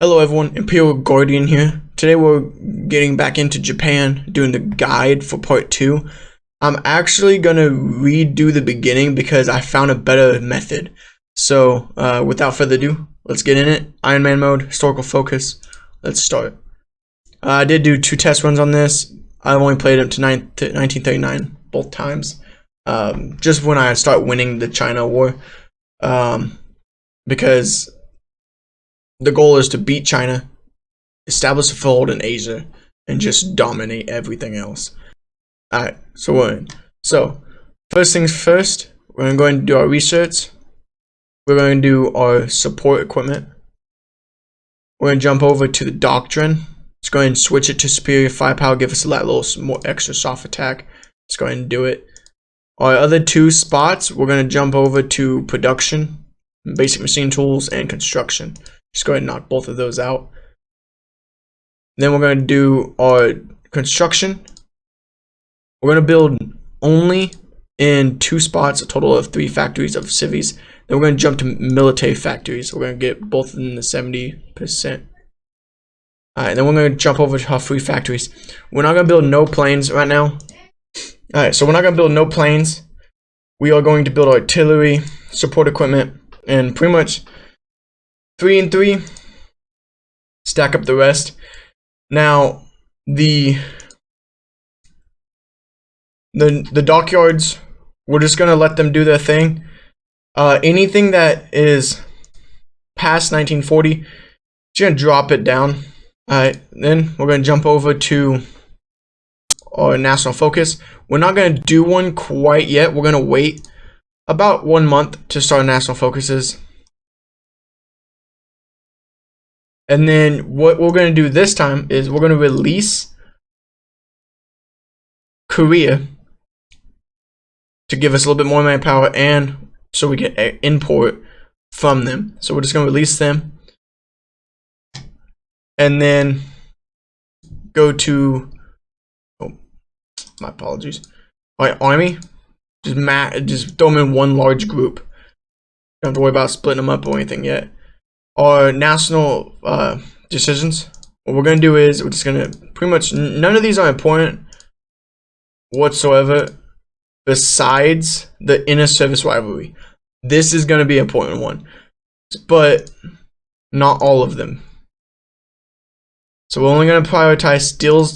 Hello everyone, Imperial Guardian here. Today we're getting back into Japan, doing the guide for part 2. I'm actually gonna redo the beginning because I found a better method. So, without further ado, let's get in it. Iron Man mode, historical focus. Let's start. I did do 2 test runs on this. I've only played up to 1939 both times. Just when I start winning the China War. Because the goal is to beat China, establish a foothold in Asia, and just dominate everything else. Alright, so we're in. So, first things first, we're going to do our research. We're going to do our support equipment. We're going to jump over to the Doctrine. Let's go ahead and switch it to superior firepower, give us that little more extra soft attack. Let's go ahead and do it. Our other 2 spots, we're going to jump over to production, basic machine tools, and construction. Just go ahead and knock both of those out. Then we're going to do our construction. We're going to build only in 2 spots, a total of 3 factories of civies. Then we're going to jump to military factories. We're going to get both in the 70%. Alright, then we're going to jump over to our 3 factories. We're not going to build no planes right now. Alright, so we're not going to build no planes. We are going to build artillery, support equipment, and pretty much 3 and 3, stack up the rest. Now, the dockyards, we're just gonna let them do their thing. Anything that is past 1940, just gonna drop it down. Alright, then we're gonna jump over to our national focus. We're not gonna do one quite yet. We're gonna wait about 1 month to start national focuses. And then what we're going to do this time is we're going to release Korea to give us a little bit more manpower and so we can import from them. So we're just going to release them and then go to, oh, my apologies, my army. Just throw them in one large group. Don't have to worry about splitting them up or anything yet. Our national decisions, what we're going to do is we're just going to pretty much, none of these are important whatsoever besides the inner service rivalry. This is going to be an important one, but not all of them. So we're only going to prioritize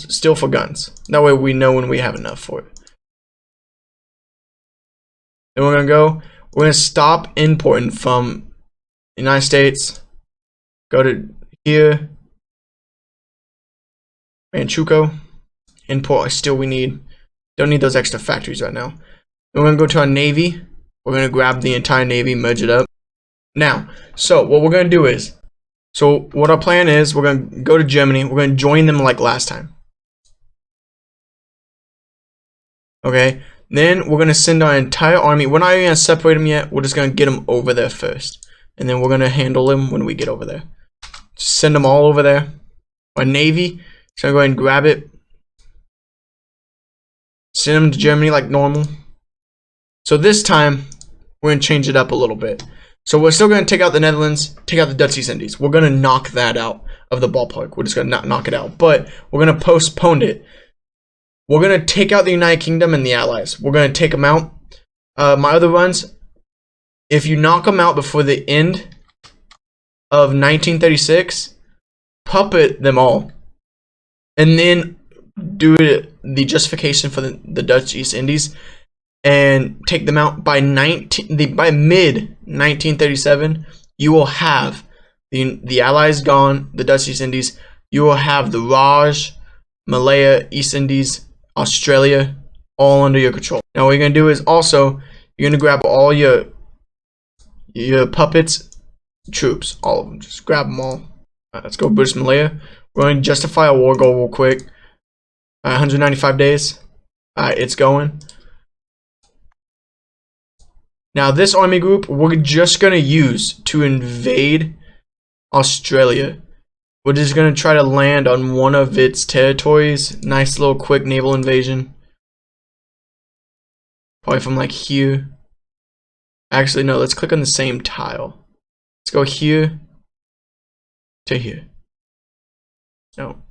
steel for guns. That way we know when we have enough for it. Then we're going to stop importing from the United States. Go to here, Manchukuo, import our steel we need. Don't need those extra factories right now. Then we're going to go to our Navy. We're going to grab the entire Navy, merge it up. Now, so what we're going to do is, so what our plan is, we're going to go to Germany. We're going to join them like last time. Okay, then we're going to send our entire army. We're not even going to separate them yet. We're just going to get them over there first. And then we're going to handle them when we get over there. Just send them all over there. Our Navy is going to go ahead and grab it. Send them to Germany like normal. So this time, we're going to change it up a little bit. So we're still going to take out the Netherlands, take out the Dutch East Indies. We're going to knock that out of the ballpark. We're just going to knock it out. But we're going to postpone it. We're going to take out the United Kingdom and the Allies. We're going to take them out. My other runs, if you knock them out before the end of 1936, puppet them all, and then do the justification for the Dutch East Indies, and take them out by mid 1937. You will have the Allies gone, the Dutch East Indies. You will have the Raj, Malaya, East Indies, Australia, all under your control. Now what you're gonna do is also you're gonna grab all your puppets, troops, all of them. Just grab them all. Let's go British Malaya. We're going to justify a war goal real quick. 195 days. It's going. Now this army group we're just going to use to invade Australia. We're just going to try to land on one of its territories. Nice little quick naval invasion. Probably from like here. Actually, no, let's click on the same tile. Let's go here to here. No.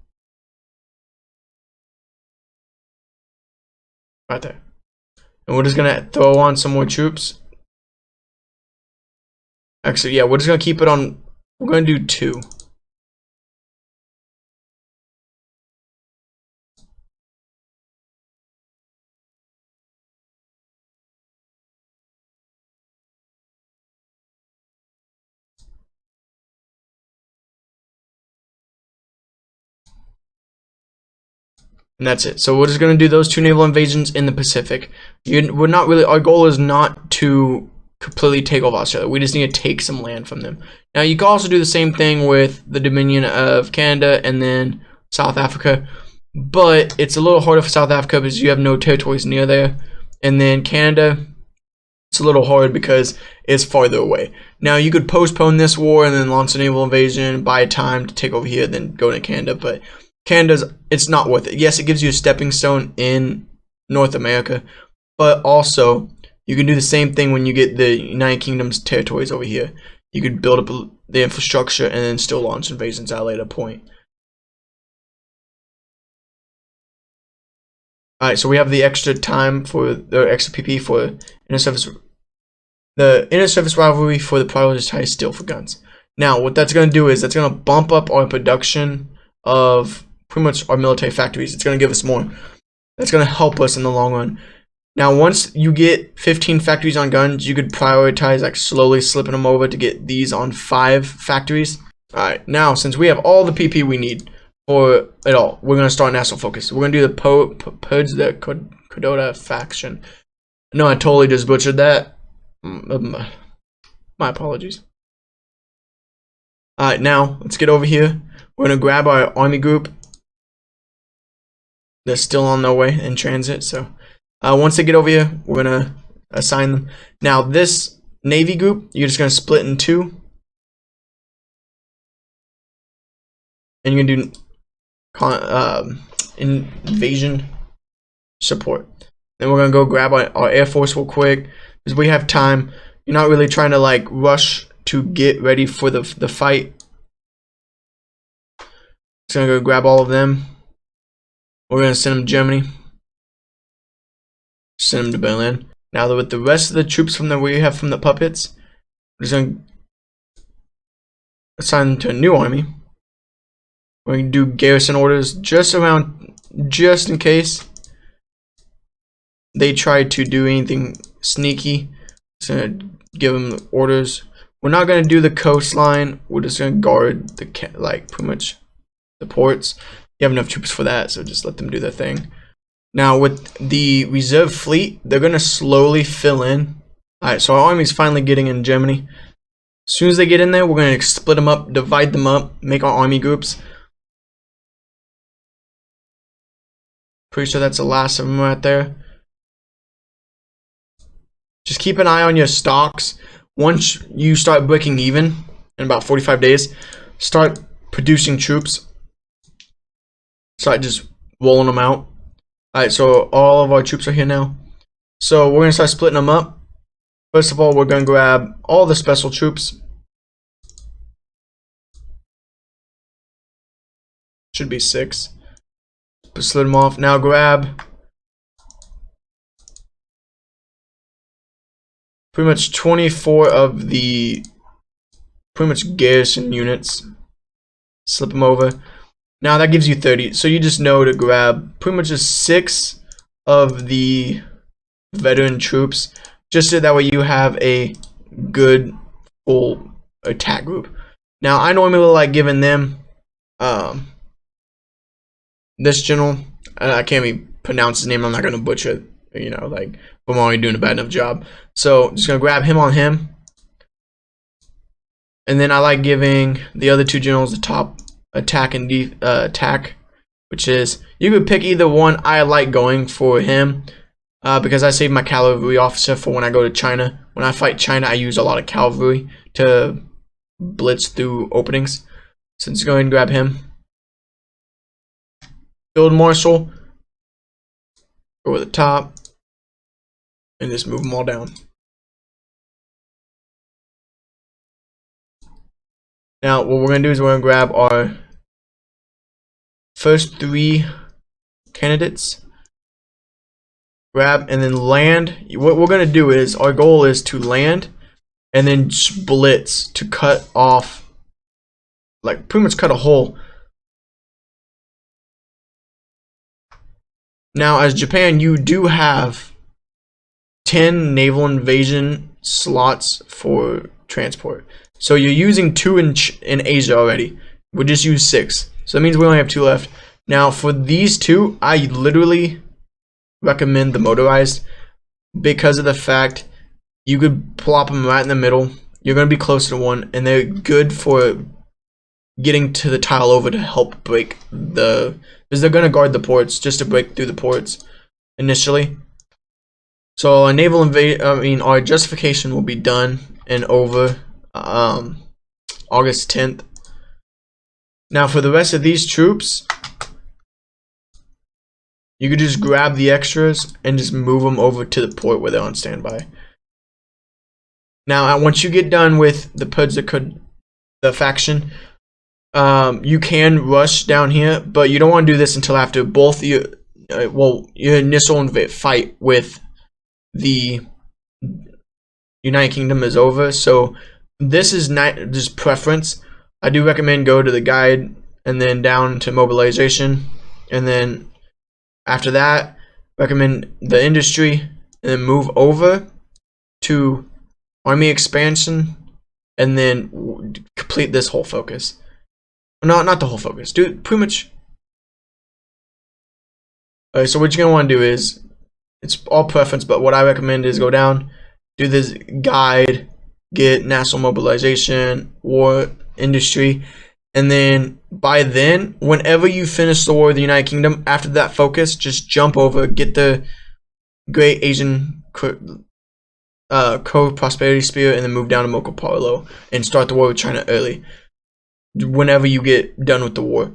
Right there. And we're just gonna throw on some more troops. Actually, yeah, we're just gonna keep it on. We're gonna do 2. And that's it. So we're just gonna do those 2 naval invasions in the Pacific. We're not really. Our goal is not to completely take over Australia. We just need to take some land from them. Now you can also do the same thing with the Dominion of Canada and then South Africa, but it's a little harder for South Africa because you have no territories near there, and then Canada, it's a little hard because it's farther away. Now you could postpone this war and then launch a naval invasion, buy time to take over here, then go to Canada, but it's not worth it. Yes, it gives you a stepping stone in North America, but also you can do the same thing when you get the United Kingdom's territories over here. You could build up the infrastructure and then still launch invasions at a later point. Alright, so we have the extra time for the extra PP for inter-service. The inter-service rivalry for the prioritized steel for guns. Now, what that's going to do is that's going to bump up our production of pretty much our military factories. It's going to give us more. That's going to help us in the long run. Now, once you get 15 factories on guns, you could prioritize like slowly slipping them over to get these on 5 factories. Alright, now since we have all the PP we need for it all, we're going to start national focus. We're going to do the Kodota faction. No, I totally just butchered that. My apologies. Alright, now let's get over here. We're going to grab our army group. They're still on their way in transit, so once they get over here, we're going to assign them. Now, this Navy group, you're just going to split in 2. And you're going to do invasion support. Then we're going to go grab our Air Force real quick, because we have time. You're not really trying to like rush to get ready for the fight. Just going to go grab all of them. We're going to send them to Germany. Send them to Berlin. Now with the rest of the troops from we have from the puppets, we're just going to assign them to a new army. We're going to do garrison orders just in case they try to do anything sneaky. Just going to give them orders. We're not going to do the coastline. We're just going to guard the pretty much the ports. You have enough troops for that, so just let them do their thing. Now with the reserve fleet, they're going to slowly fill in. Alright, so our army's finally getting in Germany. As soon as they get in there, we're going to split them up, divide them up, make our army groups. Pretty sure that's the last of them right there. Just keep an eye on your stocks. Once you start breaking even in about 45 days, start producing troops. Start just rolling them out. Alright, so all of our troops are here now. So we're going to start splitting them up. First of all, we're going to grab all the special troops. Should be 6. Split them off. Now grab pretty much 24 of the pretty much garrison units. Slip them over. Now that gives you 30. So you just know to grab pretty much just 6 of the veteran troops, just so that way you have a good full attack group. Now I normally like giving them this general. I can't even pronounce his name. I'm not gonna butcher it, you know, like I'm already doing a bad enough job. So just gonna grab him on him, and then I like giving the other 2 generals the top attack and attack, which is you could pick either one. I like going for him because I save my cavalry officer for when I go to China. When I fight China, I use a lot of cavalry to blitz through openings. So let's go ahead and grab him. Field Marshal, go over the top, and just move them all down. Now, what we're going to do is we're going to grab our first 3 candidates, grab, and then land. What we're gonna do is, our goal is to land and then blitz to cut off, like pretty much cut a hole. Now, as Japan, you do have 10 naval invasion slots for transport. So you're using 2 in Asia already. We'll just use 6. So that means we only have 2 left. Now, for these 2, I literally recommend the motorized because of the fact you could plop them right in the middle. You're going to be closer to one, and they're good for getting to the tile over to help break the, because they're going to guard the ports just to break through the ports initially. So our naval our justification will be done and over August 10th. Now for the rest of these troops, you could just grab the extras and just move them over to the port where they're on standby. Now once you get done with the faction, you can rush down here, but you don't want to do this until after both your initial fight with the United Kingdom is over. So this is not just preference. I do recommend go to the guide and then down to mobilization, and then after that recommend the industry, and then move over to army expansion, and then complete this whole focus. No, not the whole focus. Do pretty much. Alright, so what you're gonna want to do is, it's all preference, but what I recommend is go down, do this guide, get national mobilization, war, industry, and then by then, whenever you finish the war with the United Kingdom, after that focus, just jump over, get the Great Asian Co-Prosperity Spear, and then move down to Marco Polo and start the war with China early. Whenever you get done with the war,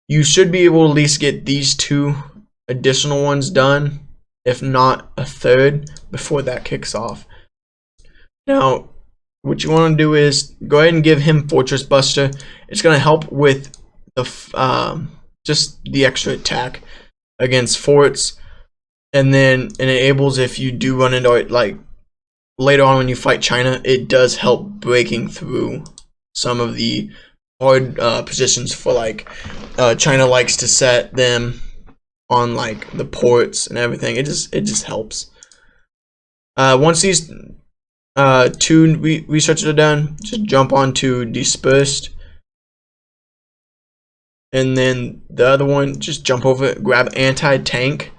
you should be able to at least get these 2 additional ones done, if not a third, before that kicks off. Now, what you want to do is go ahead and give him Fortress Buster. It's going to help with the just the extra attack against forts, and then it enables, if you do run into it, like later on when you fight China, it does help breaking through some of the hard positions for, like China likes to set them on like the ports and everything. It just helps. Once these 2 researches are done, just jump onto Dispersed, and then the other one, just jump over it, grab anti-tank.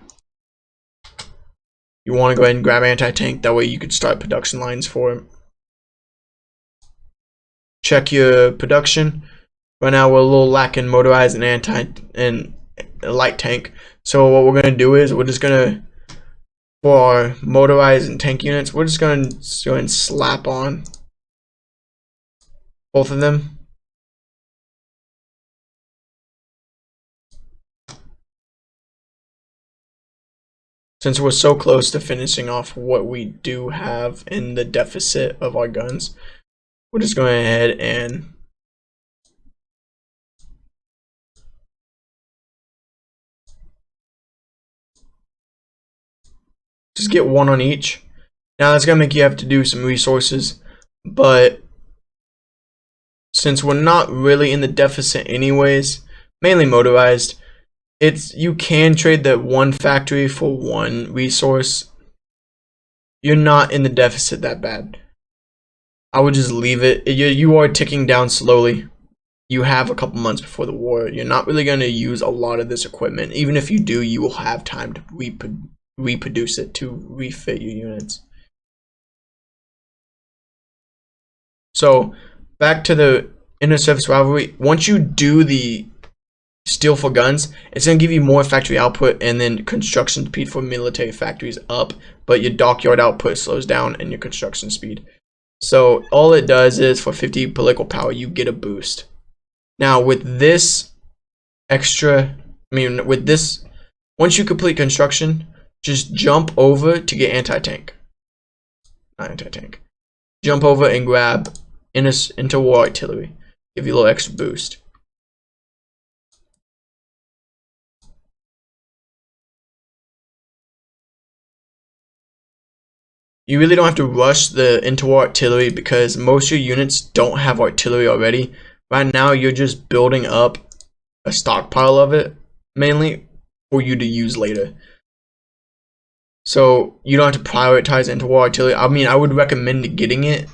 You want to go ahead and grab anti-tank, that way you could start production lines for it. Check your production. Right now we're a little lacking motorized and light tank. So what we're gonna do is, we're just gonna, for our motorized and tank units, we're just gonna go ahead and slap on both of them. Since we're so close to finishing off what we do have in the deficit of our guns, we're just going ahead and just get 1 on each. Now that's gonna make you have to do some resources, but since we're not really in the deficit anyways, mainly motorized, you can trade that 1 factory for 1 resource. You're not in the deficit that bad. I would just leave it. You are ticking down slowly. You have a couple months before the war. You're not really going to use a lot of this equipment. Even if you do, you will have time to reproduce it to refit your units. So back to the inter-service rivalry. Once you do the steel for guns, it's going to give you more factory output, and then construction speed for military factories up, but your dockyard output slows down and your construction speed. So all it does is, for 50 political power, you get a boost. Now with this extra, with this, once you complete construction, just jump over to get anti-tank. Not anti-tank. Jump over and grab interwar artillery. Give you a little extra boost. you really don't have to rush the interwar artillery because most of your units don't have artillery already. Right now, you're just building up a stockpile of it, mainly for you to use later. So you don't have to prioritize interwar artillery. I mean, I would recommend getting it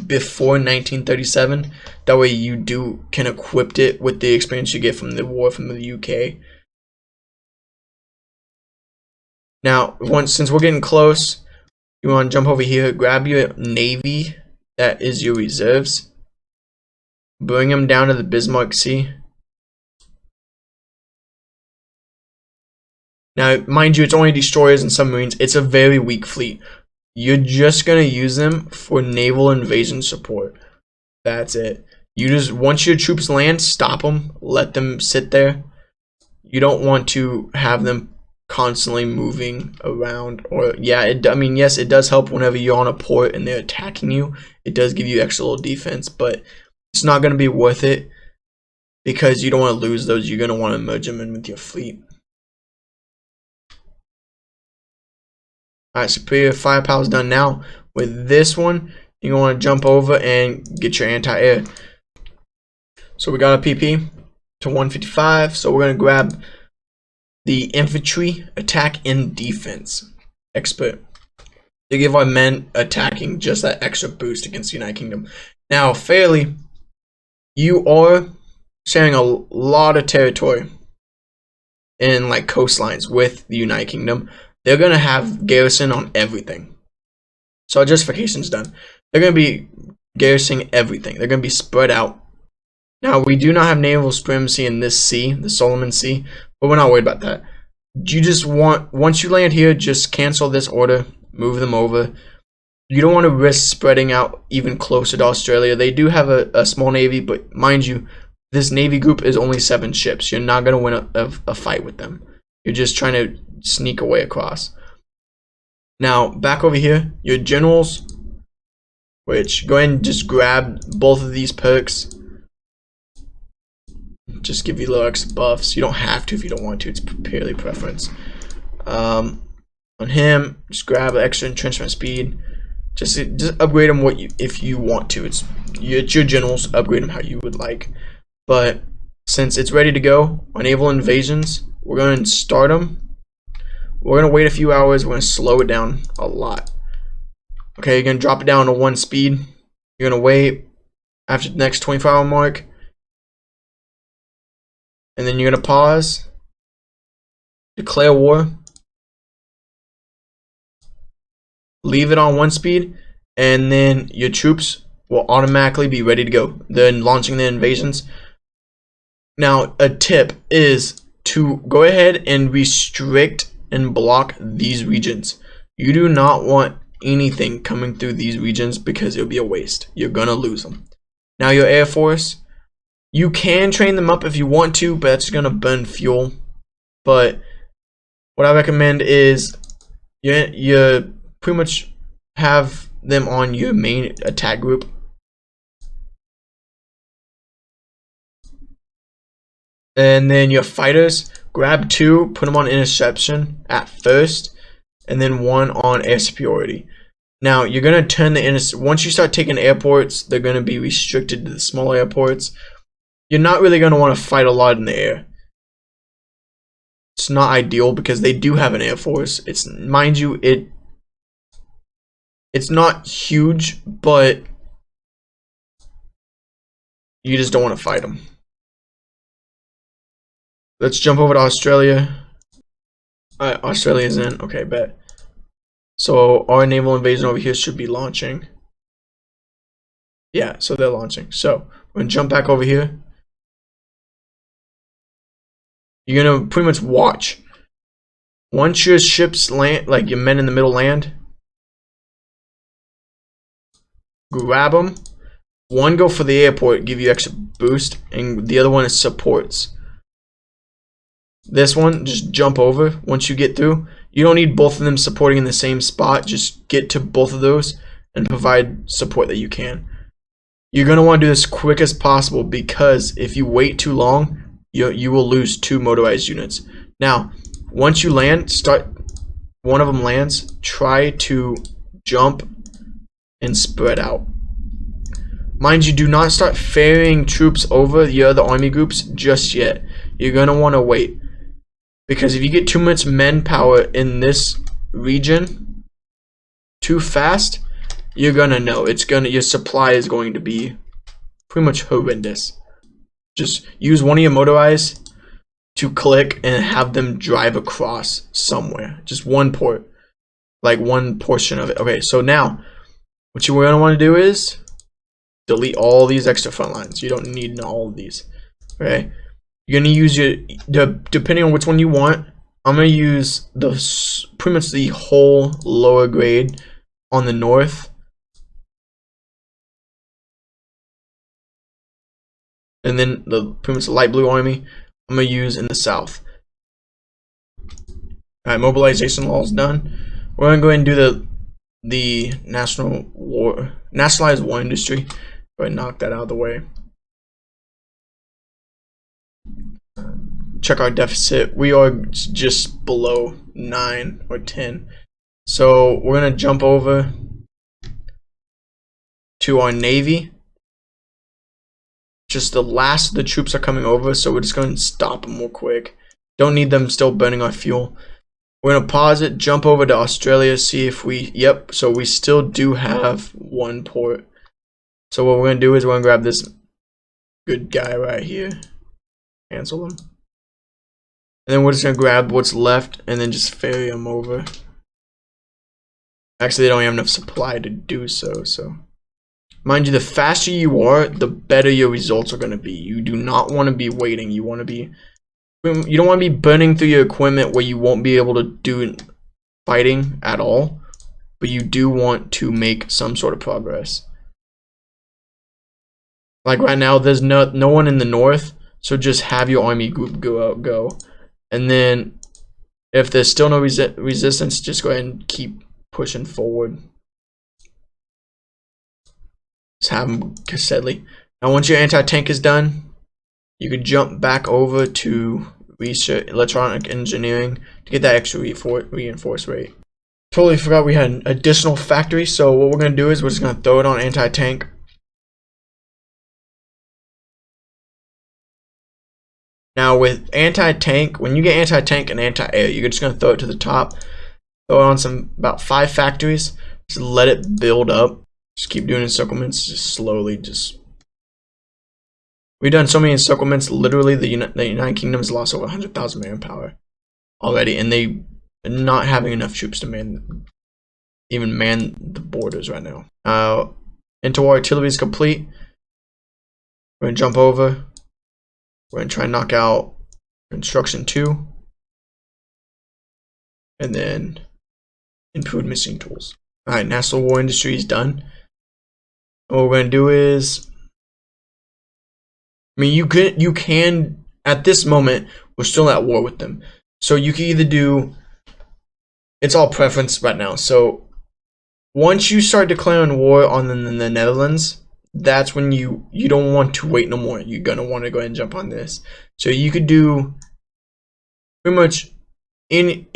before 1937. That way you can equip it with the experience you get from the war from the UK. Now, since we're getting close, you want to jump over here, grab your navy, that is your reserves, bring them down to the Bismarck Sea. Now, mind you, it's only destroyers and submarines. It's a very weak fleet. You're just going to use them for naval invasion support. That's it. You just, once your troops land, stop them, let them sit there. You don't want to have them constantly moving around. Or yeah, I mean, yes, it does help whenever you're on a port and they're attacking you. It does give you extra little defense, but it's not going to be worth it because you don't want to lose those. You're going to want to merge them in with your fleet. Alright, superior firepower is done. Now with this one, you're going to want to jump over and get your anti-air. So we got a PP to 155. So we're going to grab the infantry attack and defense expert to give our men attacking just that extra boost against the United Kingdom. Now, fairly, you are sharing a lot of territory in like coastlines with the United Kingdom. They're going to have garrison on everything. So our justification's done. They're going to be garrisoning everything. They're going to be spread out. Now, we do not have naval supremacy in this sea, the Solomon Sea, but we're not worried about that. You just want, once you land here, just cancel this order, move them over. You don't want to risk spreading out even closer to Australia. They do have a small navy, but mind you, this navy group is only 7 ships. You're not going to win a fight with them. You're just trying to sneak away across. Now, back over here, your generals, which go ahead and just grab both of these perks. Just give you little extra buffs. You don't have to if you don't want to. It's purely preference. On him, just grab extra entrenchment speed. Just upgrade them if you want to. It's your generals. Upgrade them how you would like. But since it's ready to go on Naval Invasions, we're going to start them. We're going to wait a few hours. We're going to slow it down a lot. Okay, you're going to drop it down to 1 speed. You're going to wait after the next 24-hour mark. And then you're going to pause. Declare war. Leave it on 1 speed. And then your troops will automatically be ready to go. They're launching their invasions. Now, a tip is to go ahead and restrict and block these regions. You do not want anything coming through these regions because it'll be a waste. You're gonna lose them. Now your Air Force, you can train them up if you want to, but that's gonna burn fuel. But what I recommend is you pretty much have them on your main attack group. And then your fighters, grab 2, put them on interception at first, and then 1 on air superiority. Now, you're going to turn once you start taking airports, they're going to be restricted to the smaller airports. You're not really going to want to fight a lot in the air. It's not ideal because they do have an air force. It's, mind you, it's not huge, but you just don't want to fight them. Let's jump over to Australia. Alright, Australia's in. Okay, bet. So our naval invasion over here should be launching. Yeah, so they're launching. So we're gonna jump back over here. You're gonna pretty much watch. Once your ships land, like your men in the middle land, grab them. 1 go for the airport, give you extra boost, and the other one is supports. This one, just jump over once you get through. You don't need both of them supporting in the same spot. Just get to both of those and provide support that you can. You're going to want to do this quick as possible because if you wait too long, you will lose 2 motorized units. Now, once you land, one of them lands, try to jump and spread out. Mind you, do not start ferrying troops over the other army groups just yet. You're going to want to wait. Because if you get too much manpower in this region too fast, you're going to know. Your supply is going to be pretty much horrendous. Just use one of your motorized to click and have them drive across somewhere. Just one port. Like one portion of it. Okay, so now, what you're going to want to do is delete all these extra front lines. You don't need all of these. Okay, you're gonna use depending on which one you want. I'm gonna use pretty much the whole lower grade on the north, and then pretty much the light blue army I'm gonna use in the south. All right, mobilization law is done. We're gonna go ahead and do the nationalized war industry. Go ahead and knock that out of the way. Check our deficit. We are just below 9 or 10. So we're gonna jump over to our navy. Just the last of the troops are coming over, so we're just going to stop them real quick. Don't need them still burning our fuel. We're gonna pause it, jump over to Australia, see if we, yep, so we still do have one port. So what we're gonna do is we're gonna grab this good guy right here, cancel him, and then we're just gonna grab what's left and then just ferry him over. Actually, they don't have enough supply to do so, so mind you, the faster you are, the better your results are gonna be. You do not want to be waiting. You don't want to be burning through your equipment where you won't be able to do fighting at all, but you do want to make some sort of progress. Like right now, there's no one in the north, so just have your army group go. And then if there's still no resistance, just go ahead and keep pushing forward. Just have them steadily. Now once your anti-tank is done, you could jump back over to research electronic engineering to get that extra reinforce rate. Totally forgot we had an additional factory, so what we're going to do is we're just going to throw it on anti-tank. Now with anti-tank, when you get anti-tank and anti-air, you're just going to throw it to the top. Throw it on about 5 factories. Just let it build up. Just keep doing encirclements, just slowly, we've done so many encirclements, literally the United Kingdom has lost over 100,000 manpower already, and they are not having enough troops to even man the borders right now. Interwar artillery is complete. We're going to jump over. We're going to try and knock out construction 2. And then improved missing tools. Alright, national war industry is done. What we're going to do is, I mean, you can, at this moment, we're still at war with them. So you can either do, it's all preference right now. So once you start declaring war on the Netherlands, that's when you don't want to wait no more. You're going to want to go ahead and jump on this. So you could do pretty much any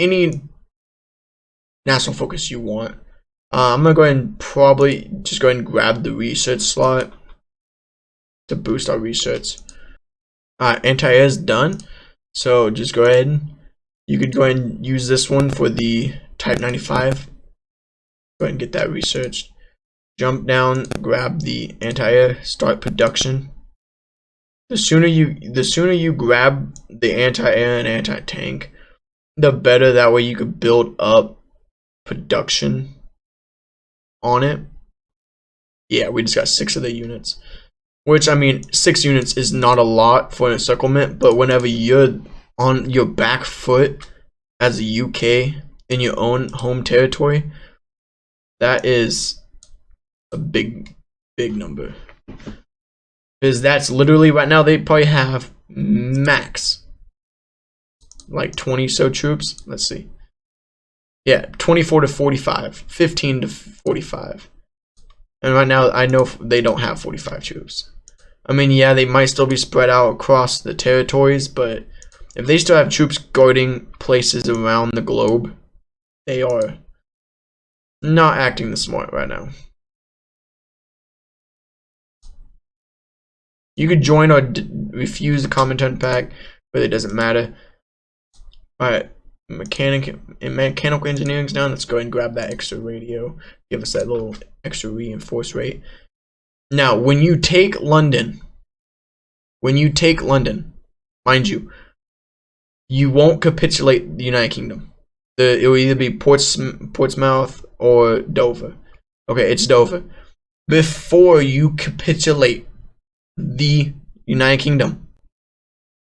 national focus you want. I'm going to go ahead and probably just go ahead and grab the research slot to boost our research. Anti-air is done, so just go ahead. You could go ahead and use this one for the Type 95. Go ahead and get that researched. Jump down, grab the anti-air, start production. The sooner you grab the anti-air and anti-tank, the better. That way you could build up production on it. Yeah, we just got 6 of the units. Which, I mean, 6 units is not a lot for an encirclement, but whenever you're on your back foot as a UK in your own home territory, that is a big number. Because that's literally, right now, they probably have max like 20 so troops. Let's see. Yeah, 24 to 45, 15 to 45. And right now, I know they don't have 45 troops. I mean, yeah, they might still be spread out across the territories, but if they still have troops guarding places around the globe, they are not acting the smart right now. You could join or refuse the Combatant pack, but it doesn't matter. Alright, mechanical engineering's down. Let's go ahead and grab that extra radio. Give us that little extra reinforce rate. Now, when you take London, mind you, you won't capitulate the United Kingdom. It will either be Portsmouth or Dover. Okay, it's Dover. Before you capitulate the United Kingdom,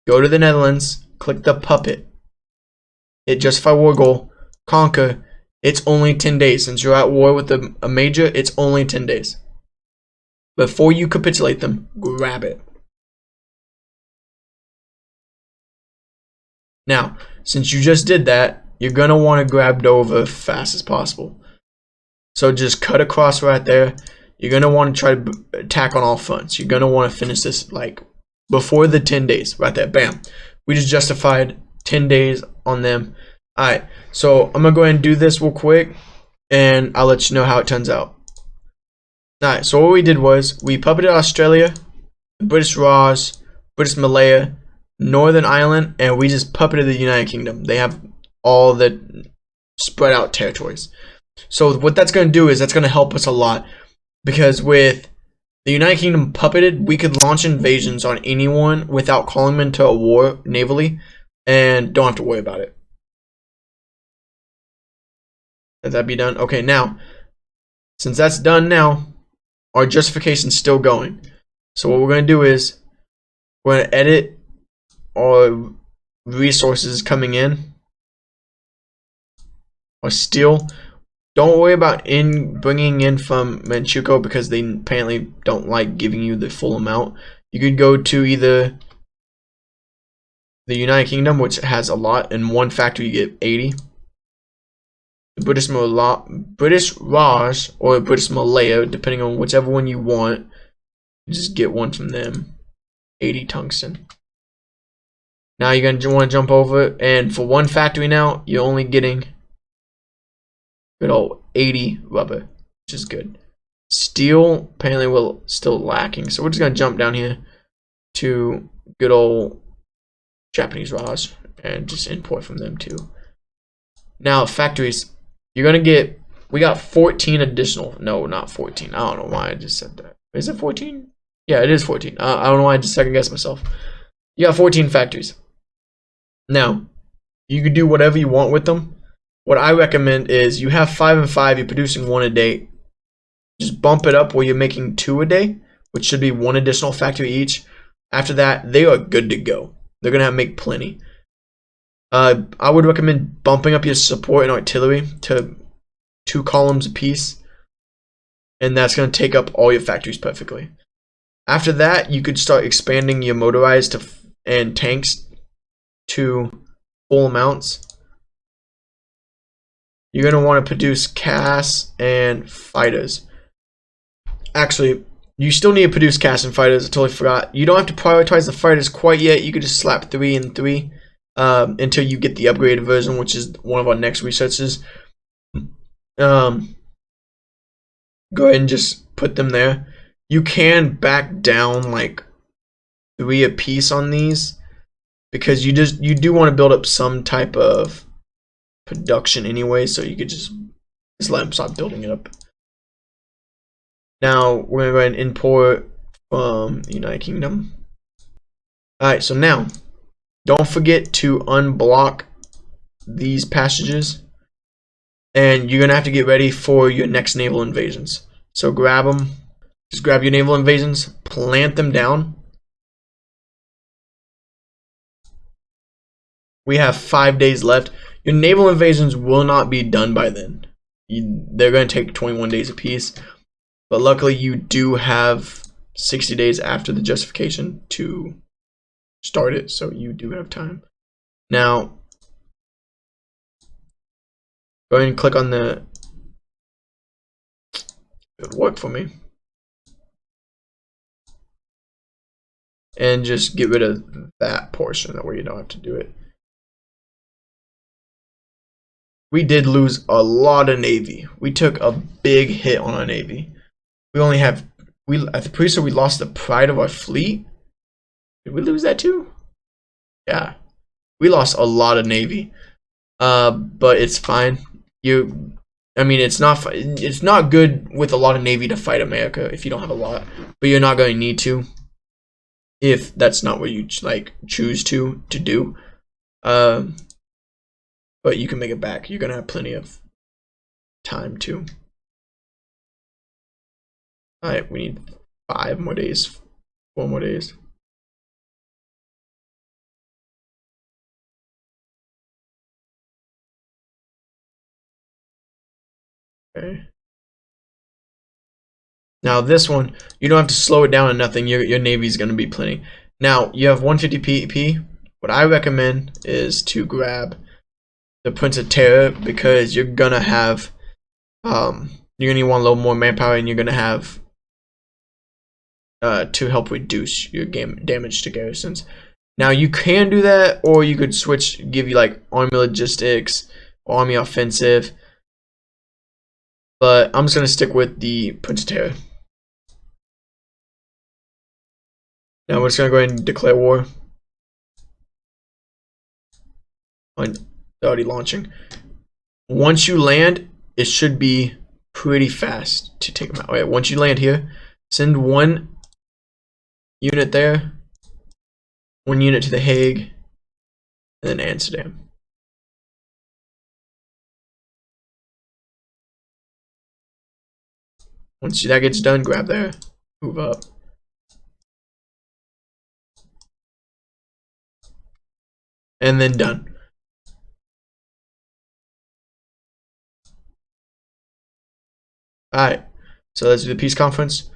go to the Netherlands, click the puppet, hit justify war goal, conquer. It's only 10 days. Since you're at war with a major, it's only 10 days. Before you capitulate them, grab it. Now, since you just did that, you're going to want to grab Dover as fast as possible. So just cut across right there. You're going to want to try to attack on all fronts. You're going to want to finish this like before the 10 days. Right there. Bam. We just justified 10 days on them. Alright. So I'm going to go ahead and do this real quick. And I'll let you know how it turns out. Alright. So what we did was we puppeted Australia, British Raj, British Malaya, Northern Ireland, and we just puppeted the United Kingdom. They have all the spread out territories. So what that's going to do is that's going to help us a lot. Because with the United Kingdom puppeted, we could launch invasions on anyone without calling them into a war navally, and don't have to worry about it. Let that be done. Okay, now, since that's done now, our justification's still going. So what we're going to do is, we're going to edit our resources coming in. Or steel. Don't worry about bringing in from Manchukuo because they apparently don't like giving you the full amount. You could go to either the United Kingdom, which has a lot. In one factory you get 80. The British Raj or British Malaya, depending on whichever one you want. You just get one from them. 80 tungsten. Now you're going to want to jump over, and for one factory now, you're only getting good old 80 rubber, which is good. Steel, apparently we're still lacking, so we're just going to jump down here to good old Japanese Raj and just import from them too. Now, factories, you're going to get, we got 14 additional, no, not 14, I don't know why I just said that. Is it 14? Yeah, it is 14. I don't know why I just second guessed myself. You got 14 factories. Now, you can do whatever you want with them. What I recommend is you have 5 and 5, you're producing 1 a day. Just bump it up where you're making 2 a day, which should be 1 additional factory each. After that, they are good to go. They're going to make plenty. I would recommend bumping up your support and artillery to 2 columns apiece. And that's going to take up all your factories perfectly. After that, you could start expanding your motorized and tanks to full amounts. You're going to want to produce CAS and fighters. Actually, you still need to produce CAS and fighters. I totally forgot. You don't have to prioritize the fighters quite yet. You could just slap 3 and 3 until you get the upgraded version, which is one of our next researches. Go ahead and just put them there. You can back down like 3 a piece on these because you do want to build up some type of production anyway, so you could just let them stop building it up. Now we're going to go ahead and import from the United Kingdom. Alright, so now don't forget to unblock these passages, and you're going to have to get ready for your next naval invasions. So grab them. Just grab your naval invasions, plant them down. We have 5 days left. Your naval invasions will not be done by then. They're going to take 21 days apiece. But luckily, you do have 60 days after the justification to start it, so you do have time. Now, go ahead and click on the... It would work for me. And just get rid of that portion, that way you don't have to do it. we did lose a lot of Navy. We took a big hit on our Navy. We only have, I'm pretty sure we lost the pride of our fleet. Did we lose that too? Yeah. We lost a lot of Navy. But it's fine. I mean, it's not good with a lot of Navy to fight America if you don't have a lot. But you're not going to need to if that's not what you like choose to do. But you can make it back. You're gonna have plenty of time too. All right, we need 5 more days, 4 more days. Okay. Now this one, you don't have to slow it down or nothing. Your Navy's gonna be plenty. Now you have 150 PP. What I recommend is to grab the Prince of Terror because you're gonna have you're gonna want a little more manpower and you're gonna have to help reduce your damage to garrisons. Now you can do that, or you could switch, give you like army logistics, army offensive. But I'm just gonna stick with the Prince of Terror. Now we're just gonna go ahead and declare war. They're already launching. Once you land, it should be pretty fast to take them out. Alright, once you land here, send 1 unit there, 1 unit to The Hague, and then Amsterdam. Once that gets done, grab there, move up. And then done. Alright, so let's do the peace conference.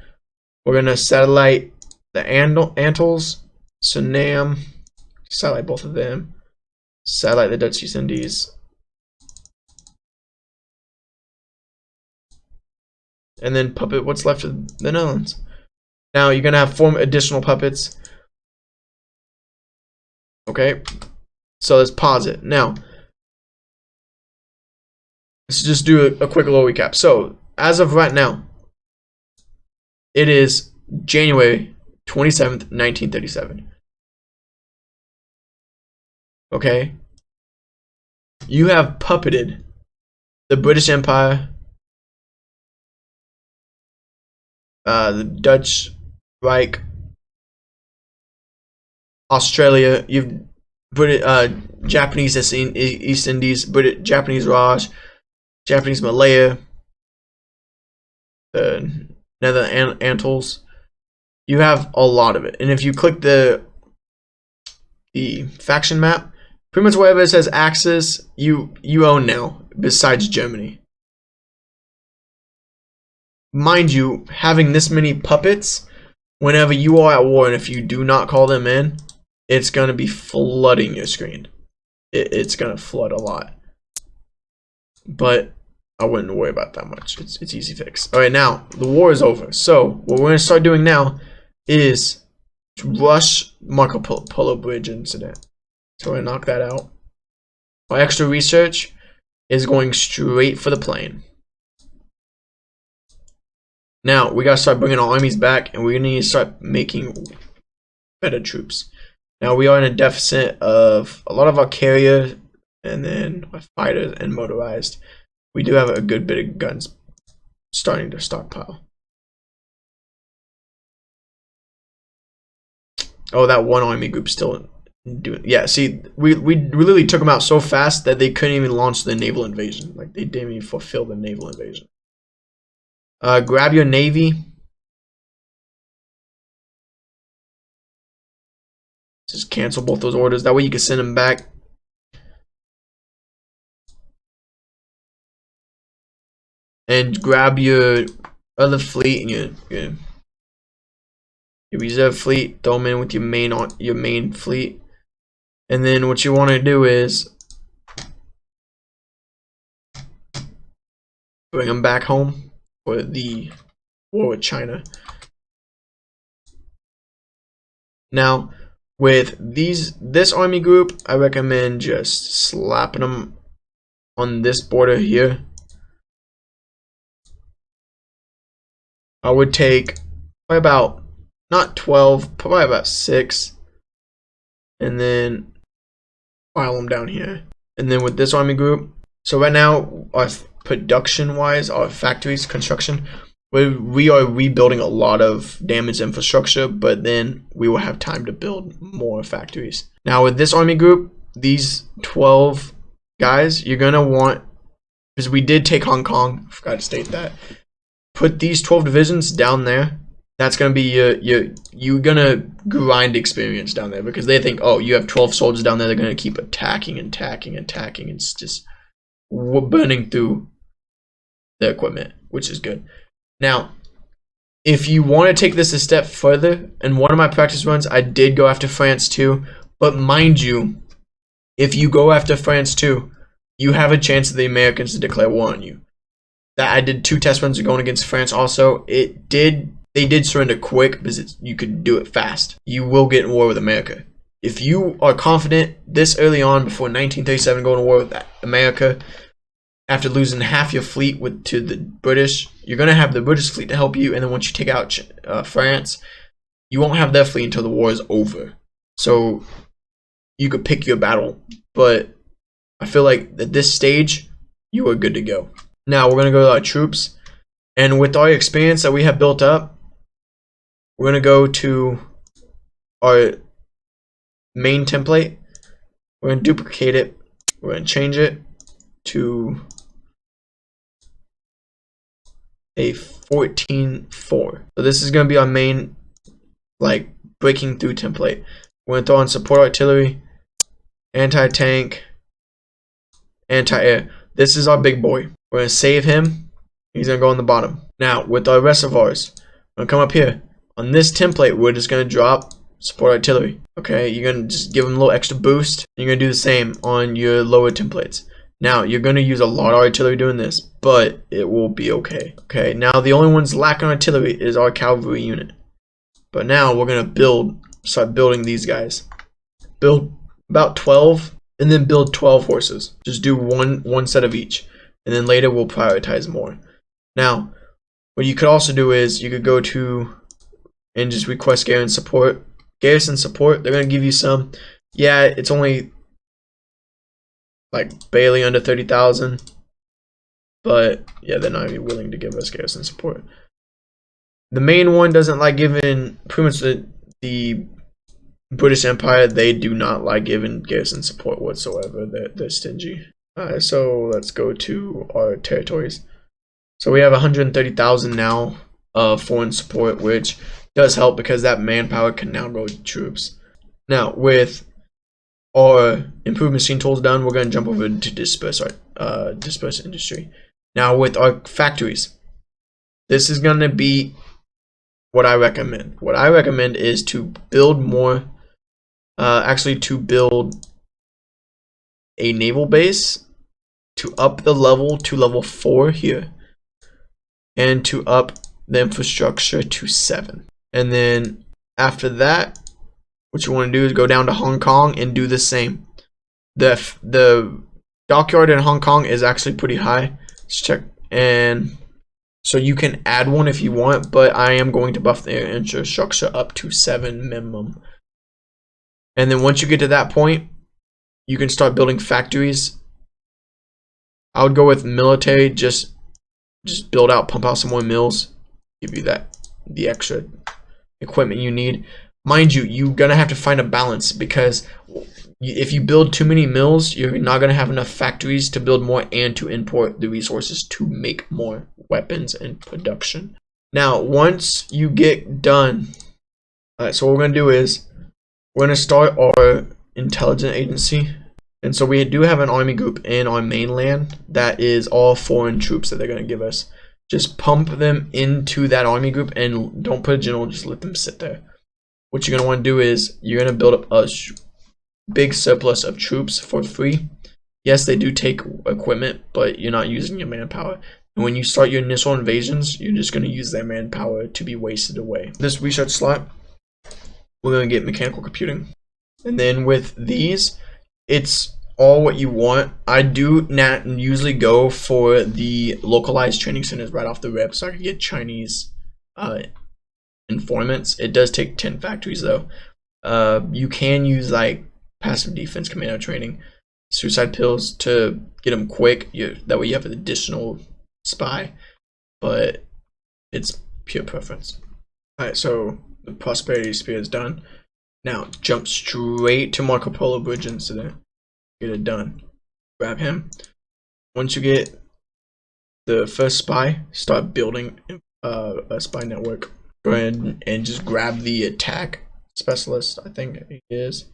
We're gonna satellite the Antles, Suriname, satellite both of them, satellite the Dutch East Indies, and then puppet what's left of the Netherlands. Now you're gonna have 4 additional puppets. Okay, so let's pause it. Now let's just do a quick little recap. So as of right now, it is January 27th, 1937. Okay, you have puppeted the British Empire, the Dutch Reich, Australia. You've Japanese East Indies, Japanese Raj, Japanese Malaya, the Nether Antles. You have a lot of it, and if you click the faction map, pretty much wherever it says Axis, you own now, besides Germany. Mind you, having this many puppets, whenever you are at war, and if you do not call them in, it's going to be flooding your screen. It's going to flood a lot. But I wouldn't worry about that much. It's easy fix. Alright, now, the war is over. So, what we're going to start doing now is to rush Marco Polo Bridge incident. So we're going to knock that out. Our extra research is going straight for the plane. Now, we got to start bringing our armies back, and we're going to need to start making better troops. Now, we are in a deficit of a lot of our carrier, and then our fighters and motorized. We do have a good bit of guns starting to stockpile. Oh, that one army group still doing. Yeah, see, we literally took them out so fast that they couldn't even launch the naval invasion. Like, they didn't even fulfill the naval invasion. Grab your navy. Just cancel both those orders. That way you can send them back. And grab your other fleet and your reserve fleet. Throw them in with your main fleet. And then what you want to do is bring them back home for the war with China. Now, with this army group, I recommend just slapping them on this border here, I would take probably about, not 12, probably about 6, and then file them down here. And then with this army group, so right now, our production wise, our factories, construction, we are rebuilding a lot of damaged infrastructure, but then we will have time to build more factories. Now with this army group, these 12 guys, you're gonna want, because we did take Hong Kong, I forgot to state that, put these 12 divisions down there. That's gonna be you're gonna grind experience down there, because they think, oh, you have 12 soldiers down there, they're gonna keep attacking and attacking and attacking. It's just burning through the equipment, which is good. Now, if you want to take this a step further, in one of my practice runs, I did go after France too, but mind you, if you go after France too, you have a chance of the Americans to declare war on you. That I did 2 test runs going against France also. They did surrender quick because you could do it fast. You will get in war with America. If you are confident this early on, before 1937 going to war with America, after losing half your fleet to the British, you're going to have the British fleet to help you, and then once you take out France, you won't have their fleet until the war is over. So you could pick your battle, but I feel like at this stage, you are good to go. Now we're going to go to our troops, and with our experience that we have built up, we're going to go to our main template. We're going to duplicate it. We're going to change it to a 14.4. So this is going to be our main, like, breaking through template. We're going to throw on support artillery, anti-tank, anti-air. This is our big boy. We're going to save him. He's going to go on the bottom. Now, with our rest of ours, we're going to come up here. On this template, we're just going to drop support artillery. Okay, you're going to just give them a little extra boost. You're going to do the same on your lower templates. Now, you're going to use a lot of artillery doing this, but it will be okay. Okay, now the only ones lacking artillery is our cavalry unit. But now we're going to start building these guys. Build about 12, and then build 12 horses. Just do one set of each, and then later we'll prioritize more. Now, what you could also do is you could go to and just request garrison support. Garrison support, they're going to give you some. Yeah, it's only like barely under 30,000, but yeah, they're not even willing to give us garrison support. The main one doesn't like giving, pretty much the British Empire, they do not like giving garrison support whatsoever. They're stingy. Alright, so let's go to our territories. So we have 130,000 now of foreign support, which does help because that manpower can now go to troops. Now, with our improved machine tools done, we're going to jump over to Dispersed Industry. Now, with our factories, this is going to be what I recommend. What I recommend is to build more, actually to build a naval base, to up the level to level 4 here, and to up the infrastructure to 7. And then after that, what you want to do is go down to Hong Kong and do the same. The dockyard in Hong Kong is actually pretty high. Let's check. And so you can add one if you want, but I am going to buff the infrastructure up to 7 minimum. And then once you get to that point, you can start building factories. I would go with military, just build out, pump out some more mills, give you the extra equipment you need. Mind you, you're gonna have to find a balance, because if you build too many mills, you're not gonna have enough factories to build more and to import the resources to make more weapons and production. Now, once you get done, alright, so what we're gonna do is we're gonna start our intelligence agency. And so we do have an army group in our mainland that is all foreign troops that they're gonna give us. Just pump them into that army group and don't put a general, just let them sit there. What you're going to want to do is you're going to build up a big surplus of troops for free. Yes, they do take equipment, but you're not using your manpower. And when you start your initial invasions, you're just going to use their manpower to be wasted away. This research slot, we're going to get mechanical computing. And then with these, it's all what you want. I do not usually go for the localized training centers right off the rip, so I can get Chinese informants. It does take 10 factories though. You can use like passive defense commando training, suicide pills to get them quick. That way you have an additional spy, but it's pure preference. Alright, so the prosperity spear is done. Now jump straight to Marco Polo bridge incident. Get it done. Grab him. Once you get the first spy, start building a spy network. Go ahead and just grab the attack specialist, I think it is.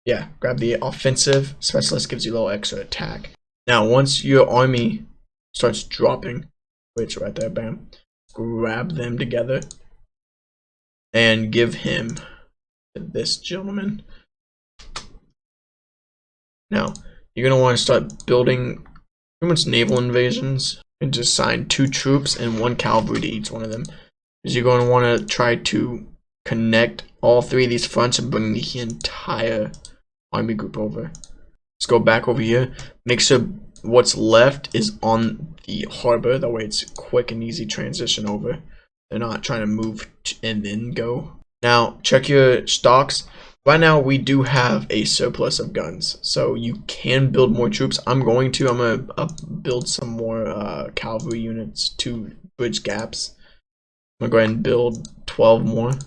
Yeah, grab the offensive specialist, gives you a little extra attack. Now once your army starts dropping, which right there, bam, grab them together and give him to this gentleman. Now you're gonna want to start building pretty much naval invasions and just assign 2 troops and 1 cavalry to each one of them, because you're going to want to try to connect all 3 of these fronts and bring the entire army group over. Let's go back over here. Make sure what's left is on the harbor. That way it's a quick and easy transition over. They're not trying to move and then go. Now check your stocks. Right now we do have a surplus of guns, so you can build more troops. I'm gonna build some more cavalry units to bridge gaps. I'm gonna go ahead and build 12 more, and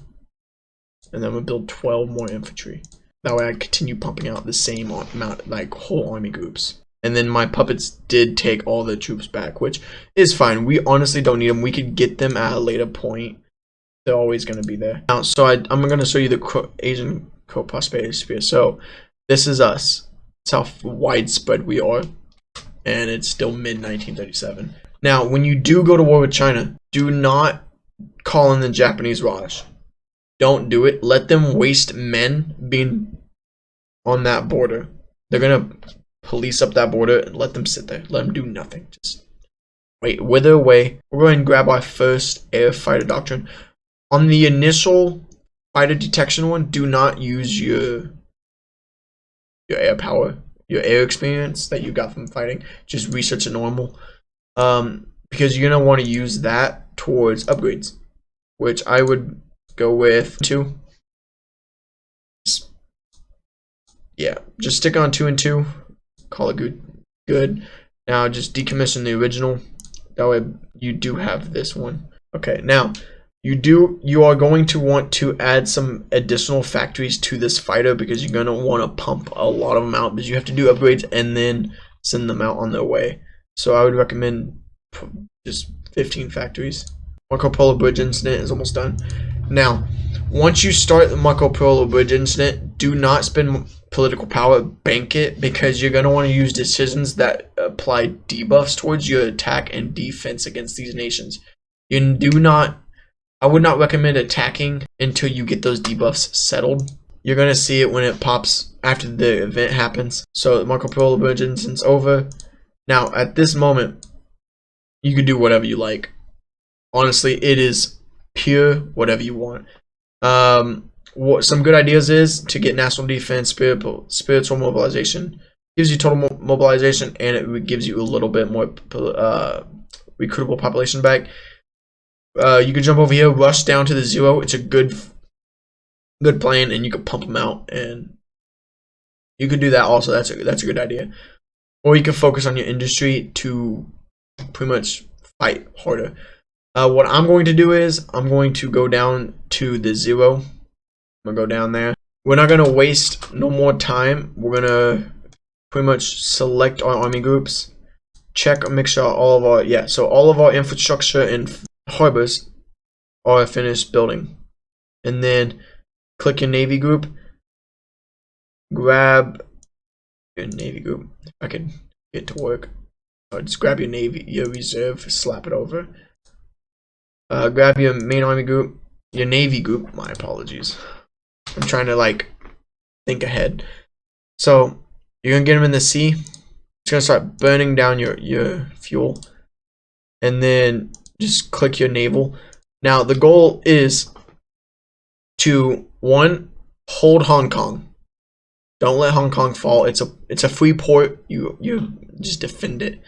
then I'm gonna build 12 more infantry. That way I continue pumping out the same amount, like whole army groups. And then my puppets did take all the troops back, which is fine. We honestly don't need them. We could get them at a later point. They're always going to be there. Now, so I'm going to show you the Asian co-prosperity sphere. So this is us. It's how widespread we are. And it's still mid-1937. Now, when you do go to war with China, do not call in the Japanese Raj. Don't do it. Let them waste men being on that border. They're going to police up that border and let them sit there. Let them do nothing. Just wither away. We're going to grab our first air fighter doctrine. On the initial fighter detection one, do not use your air power, your air experience that you got from fighting. Just research it normal, because you're gonna want to use that towards upgrades, which I would go with 2. Yeah, just stick on 2 and 2. Call it good. Now just decommission the original. That way you do have this one. Okay, now. You are going to want to add some additional factories to this fighter, because you're going to want to pump a lot of them out, because you have to do upgrades and then send them out on their way. So I would recommend just 15 factories. Marco Polo Bridge incident is almost done. Now, once you start the Marco Polo Bridge incident, do not spend political power, bank it, because you're going to want to use decisions that apply debuffs towards your attack and defense against these nations. I would not recommend attacking until you get those debuffs settled. You're going to see it when it pops after the event happens. So Marco Polo Bridge incident's over. Now, at this moment, you can do whatever you like. Honestly, it is pure whatever you want. What some good ideas is to get national defense, spiritual mobilization. Gives you total mobilization, and it gives you a little bit more recruitable population back. You can jump over here, rush down to the 0. It's a good plan, and you can pump them out, and you could do that also. That's a good idea. Or you can focus on your industry to pretty much fight harder. What I'm going to do is I'm going to go down to the 0. I'm gonna go down there. We're not gonna waste no more time. We're gonna pretty much select our army groups, check, make sure all of our infrastructure and harbors are finished building, and then click your navy group, grab your navy group. If I could get to work, just grab your reserve, slap it over, grab your main army group, your navy group. My apologies, I'm trying to think ahead. So you're gonna get them in the sea. It's gonna start burning down your fuel, and then just click your naval. Now the goal is to 1, hold Hong Kong. Don't let Hong Kong fall. It's a free port. You just defend it.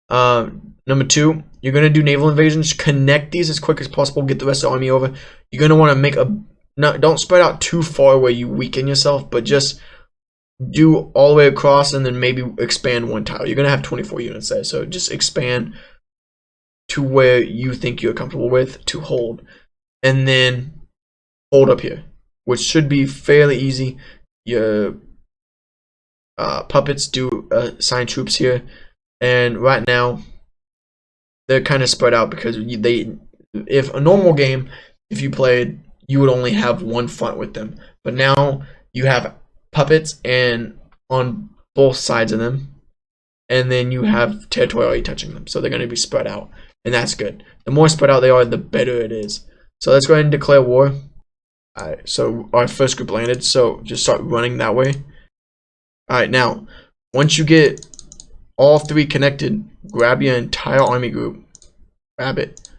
Number 2, you're gonna do naval invasions. Connect these as quick as possible. Get the rest of the army over. You're gonna want to make don't spread out too far where you weaken yourself, but just do all the way across and then maybe expand one tile. You're gonna have 24 units there, so just expand to where you think you're comfortable with to hold, and then hold up here, which should be fairly easy. Your puppets do assign troops here, and right now they're kind of spread out because if a normal game, if you played, you would only have one front with them, but now you have puppets and on both sides of them, and then you have territory already touching them, so they're going to be spread out, and that's good. The more spread out they are, the better it is. So let's go ahead and declare war. Alright, so our first group landed, so just start running that way. Alright, now once you get all 3 connected, grab your entire army group, grab it,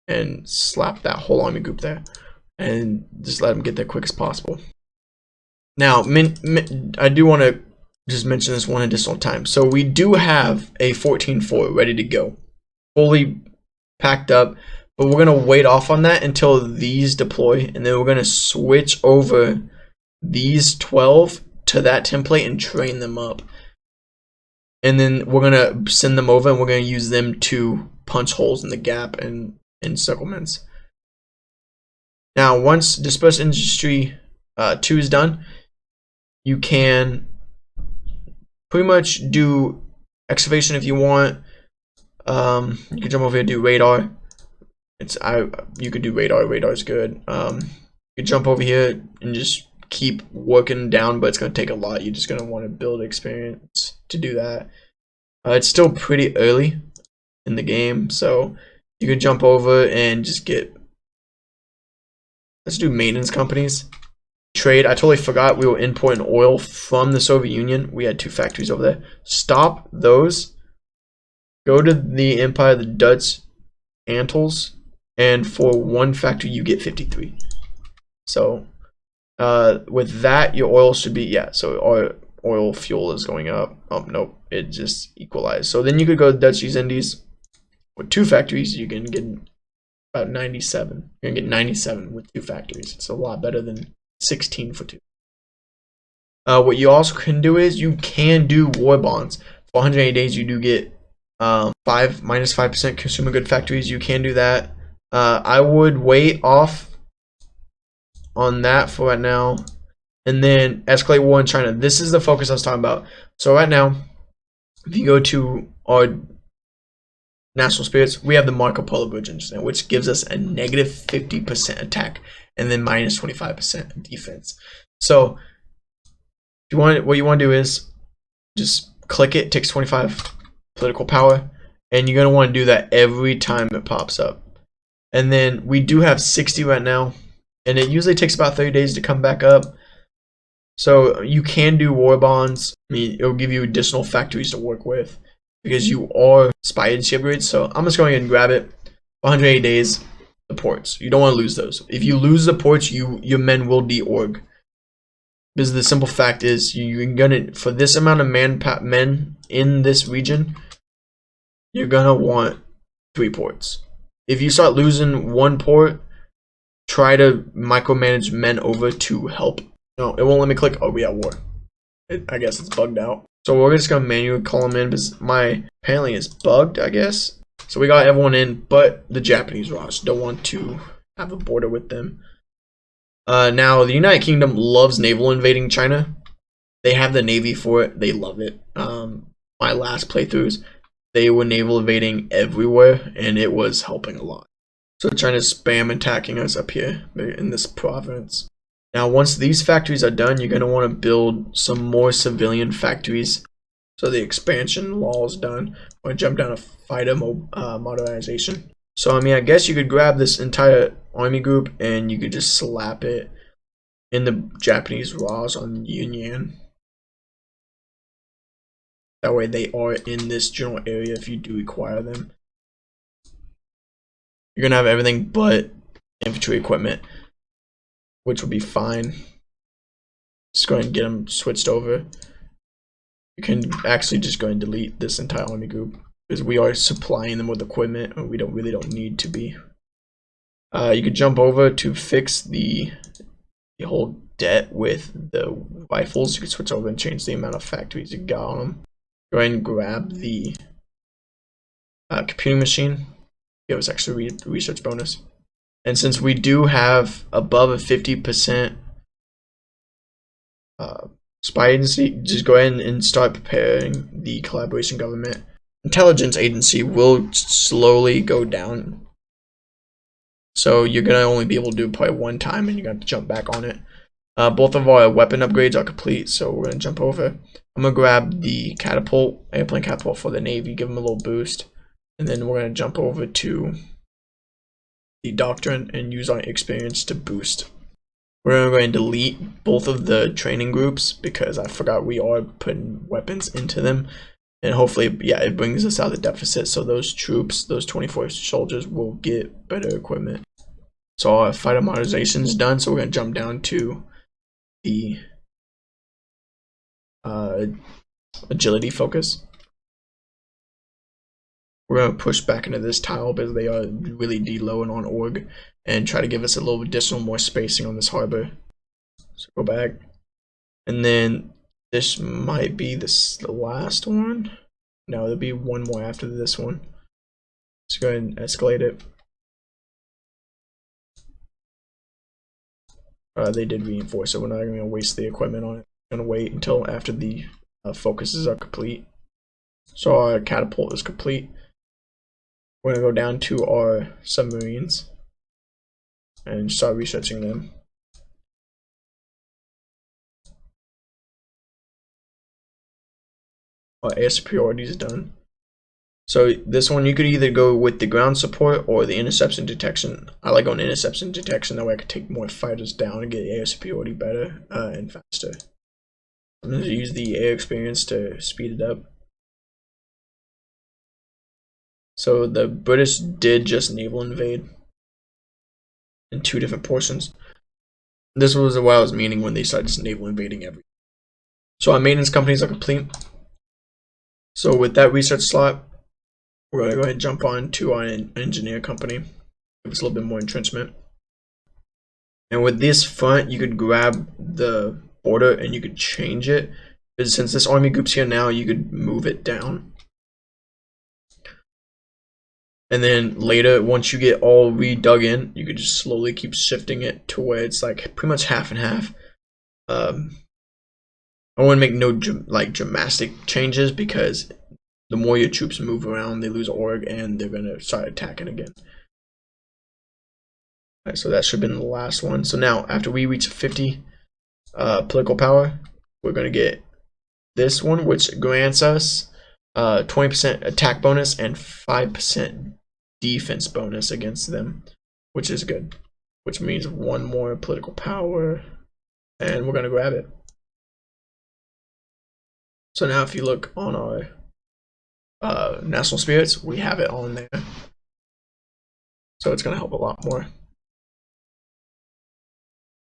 and slap that whole army group there, and just let them get there quick as possible. Now, I do want to just mention this one additional time. So we do have a 14-4 ready to go, fully packed up, but we're going to wait off on that until these deploy, and then we're going to switch over these 12 to that template and train them up. And then we're going to send them over, and we're going to use them to punch holes in the gap and encirclements. Now, once Dispersed Industry 2 is done, you can pretty much do excavation if you want. You can jump over here and do radar. You could do radar. Radar is good. You can jump over here and just keep working down, but it's going to take a lot. You're just going to want to build experience to do that. It's still pretty early in the game, so you can jump over and just get. Let's do maintenance companies. Trade. I totally forgot we were importing oil from the Soviet Union. We had 2 factories over there. Stop those. Go to the Empire of the Dutch Antilles, and for 1 factory you get 53. So with that, your oil should be, yeah, so our oil fuel is going up. Oh nope, it just equalized. So then you could go to Dutch East Indies. With 2 factories you can get about 97. You're gonna get 97 with 2 factories. It's a lot better than 16 for 2. What you also can do is you can do war bonds. For 180 days you do get -5% consumer good factories. You can do that. I would wait off on that for right now, and then escalate war in China. This is the focus I was talking about. So right now, if you go to our national spirits, we have the Marco Polo Bridge, which gives us a negative 50% attack and then minus 25% defense. So what you want to do is just click it. It takes 25 political power, and you're going to want to do that every time it pops up. And then we do have 60 right now, and it usually takes about 30 days to come back up. So you can do war bonds. I mean, it'll give you additional factories to work with because you are spy agency upgrades. So I'm just going ahead and grab it. 180 days, the ports. You don't want to lose those. If you lose the ports, your men will de-org. Because the simple fact is, you're gonna, for this amount of men in this region, you're gonna want 3 ports. If you start losing 1 port, try to micromanage men over to help. No, it won't let me click. Oh, we have war. I guess it's bugged out. So we're just gonna manually call them in because my apparently is bugged, I guess. So we got everyone in, but the Japanese Raj don't want to have a border with them. Now the United Kingdom loves naval invading China. They have the navy for it. They love it. My last playthroughs, they were naval invading everywhere, and it was helping a lot. So China's spam attacking us up here in this province. Now, once these factories are done, you're going to want to build some more civilian factories. So the expansion law is done. I'm going to jump down to fighter modernization. So, I mean, I guess you could grab this entire army group and you could just slap it in the Japanese Raj on Yunnan. That way they are in this general area if you do require them. You're going to have everything but infantry equipment, which will be fine. Just go ahead and get them switched over. You can actually just go and delete this entire army group because we are supplying them with equipment and we really don't need to be. You could jump over to fix the whole debt with the rifles. You could switch over and change the amount of factories you got on them. Go ahead and grab the computing machine. Give us extra research bonus. And since we do have above a 50% spy agency, just go ahead and start preparing the collaboration government. Intelligence agency will slowly go down. So you're going to only be able to do it probably one time and you're going to have to jump back on it. Both of our weapon upgrades are complete, so we're going to jump over. I'm going to grab the catapult, airplane catapult for the Navy, give them a little boost. And then we're going to jump over to the Doctrine and use our experience to boost. We're going to delete both of the training groups because I forgot we are putting weapons into them. And hopefully, yeah, it brings us out of the deficit. So those troops, those 24 soldiers will get better equipment. So our fighter modernization is done. So we're going to jump down to the agility focus. We're going to push back into this tile because they are really deloading on org and try to give us a little additional more spacing on this harbor. So go back. And then this might be the last one. No, there'll be one more after this one. Let's go ahead and escalate it. They did reinforce it. We're not going to waste the equipment on it. We're going to wait until after the focuses are complete. So our catapult is complete. We're going to go down to our submarines and start researching them. Our air superiority is done. So this one, you could either go with the ground support or the interception detection. I like going interception detection, that way I could take more fighters down and get air superiority better and faster. I'm going to use the air experience to speed it up. So the British did just naval invade in 2 different portions. This was what I was meaning when they started just naval invading everything. So our maintenance companies are complete. So with that research slot, we're going to go ahead and jump on to our engineer company. Give us a little bit more entrenchment. And with this front, you could grab the border and you could change it. Because since this army group's here now, you could move it down. And then later, once you get all redug in, you could just slowly keep shifting it to where it's like pretty much half and half. I want to make no dramatic changes because the more your troops move around, they lose org and they're going to start attacking again. Alright, so that should have been the last one. So now, after we reach 50 political power, we're going to get this one, which grants us 20% attack bonus and 5% defense bonus against them, which is good. Which means one more political power, and we're going to grab it. So now if you look on our national spirits, we have it on there. So it's going to help a lot more.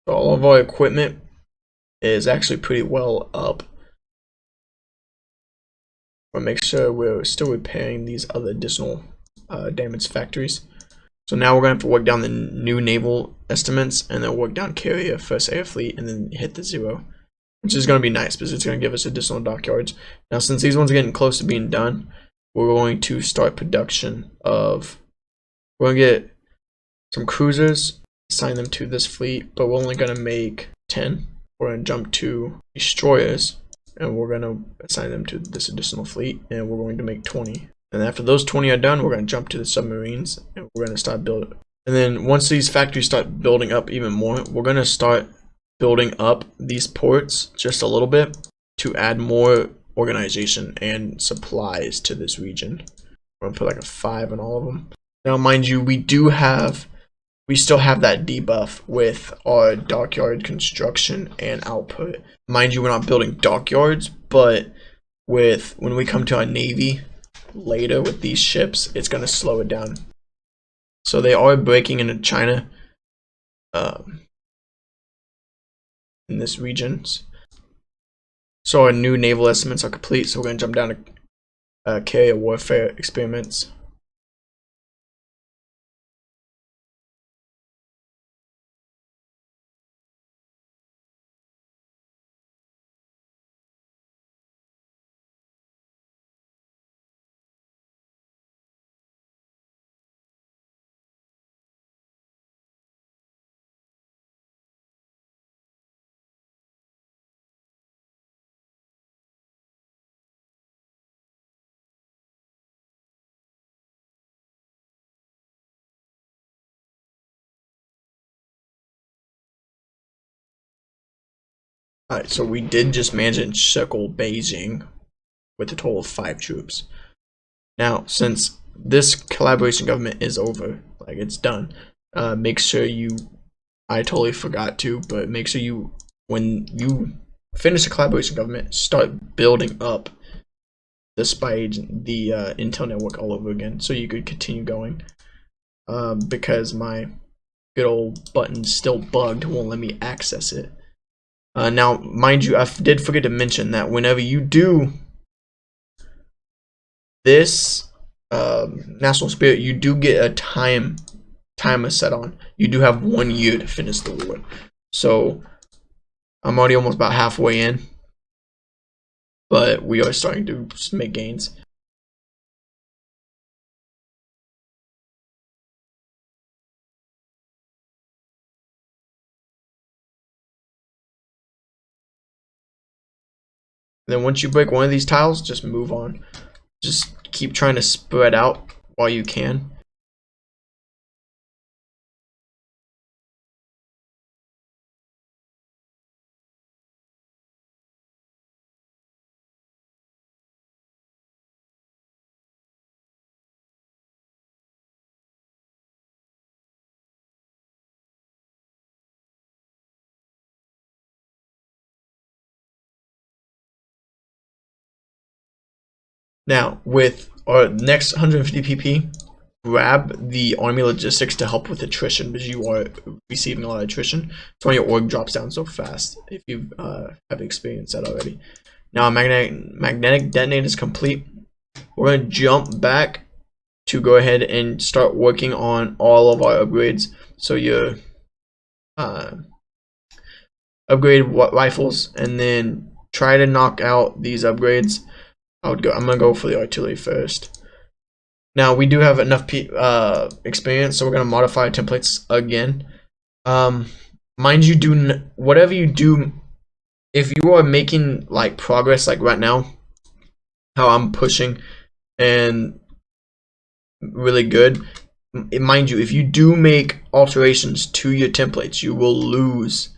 So all of our equipment is actually pretty well up. We'll make sure we're still repairing these other additional damaged factories. So now we're going to have to work down the new naval estimates and then work down carrier, first air fleet, and then hit the 0. Which is going to be nice because it's going to give us additional dockyards. Now since these ones are getting close to being done, we're going to start production of, we're going to get some cruisers, assign them to this fleet, but we're only going to make 10. We're going to jump to destroyers and we're going to assign them to this additional fleet, and we're going to make 20. And after those 20 are done, we're going to jump to the submarines and we're going to start building. And then once these factories start building up even more, we're going to start building up these ports just a little bit to add more organization and supplies to this region. We're gonna put like a 5 on all of them. Now mind you, we still have that debuff with our dockyard construction and output. Mind you, we're not building dockyards, but when we come to our navy later with these ships, it's gonna slow it down. So they are breaking into China in this region. So our new naval estimates are complete, so we're going to jump down to carrier warfare experiments. Alright, so we did just manage to encircle Beijing with a total of 5 troops. Now, since this collaboration government is over, like it's done, make sure you, I totally forgot to, but make sure you, when you finish the collaboration government, start building up the intel network all over again, so you could continue going. Because my good old button's still bugged, won't let me access it. Now, mind you, I did forget to mention that whenever you do this national spirit, you do get a timer set on. You do have 1 year to finish the war. So I'm already almost about halfway in, but we are starting to make gains. Then once you break one of these tiles, just move on. Just keep trying to spread out while you can. Now, with our next 150 PP, grab the army logistics to help with attrition, because you are receiving a lot of attrition. That's why your org drops down so fast, if you have experienced that already. Now, magnetic detonator is complete. We're going to jump back to go ahead and start working on all of our upgrades. So your upgrade rifles, and then try to knock out these upgrades. I'm gonna go for the artillery first. Now we do have enough experience, so we're gonna modify templates again. Mind you, whatever you do, if you are making like progress, like right now, how I'm pushing and really good. Mind you, if you do make alterations to your templates, you will lose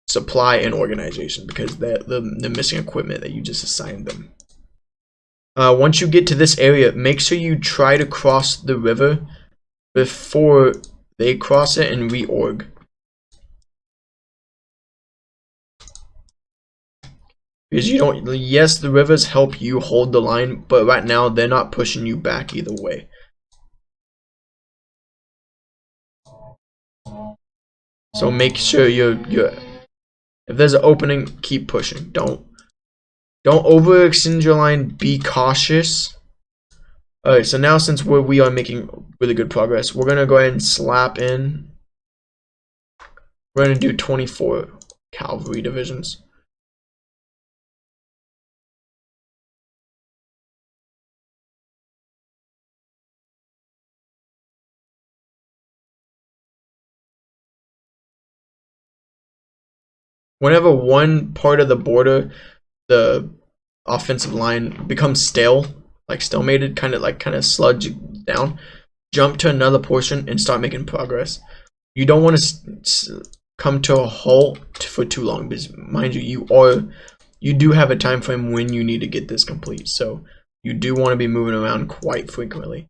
supply and organization, because they're missing equipment that you just assigned them. Once you get to this area, make sure you try to cross the river before they cross it and reorg. Because you don't, yes, the rivers help you hold the line, but right now they're not pushing you back either way. So make sure you're if there's an opening, keep pushing. Don't overextend your line. Be cautious. Alright, so now since we are making really good progress, we're gonna go ahead and slap in. We're gonna do 24 cavalry divisions. Whenever one part of the border, the offensive line, becomes stale, like stalemated, kind of sludge down, jump to another portion and start making progress. You don't want to come to a halt for too long, because mind you, you do have a time frame when you need to get this complete, so you do want to be moving around quite frequently.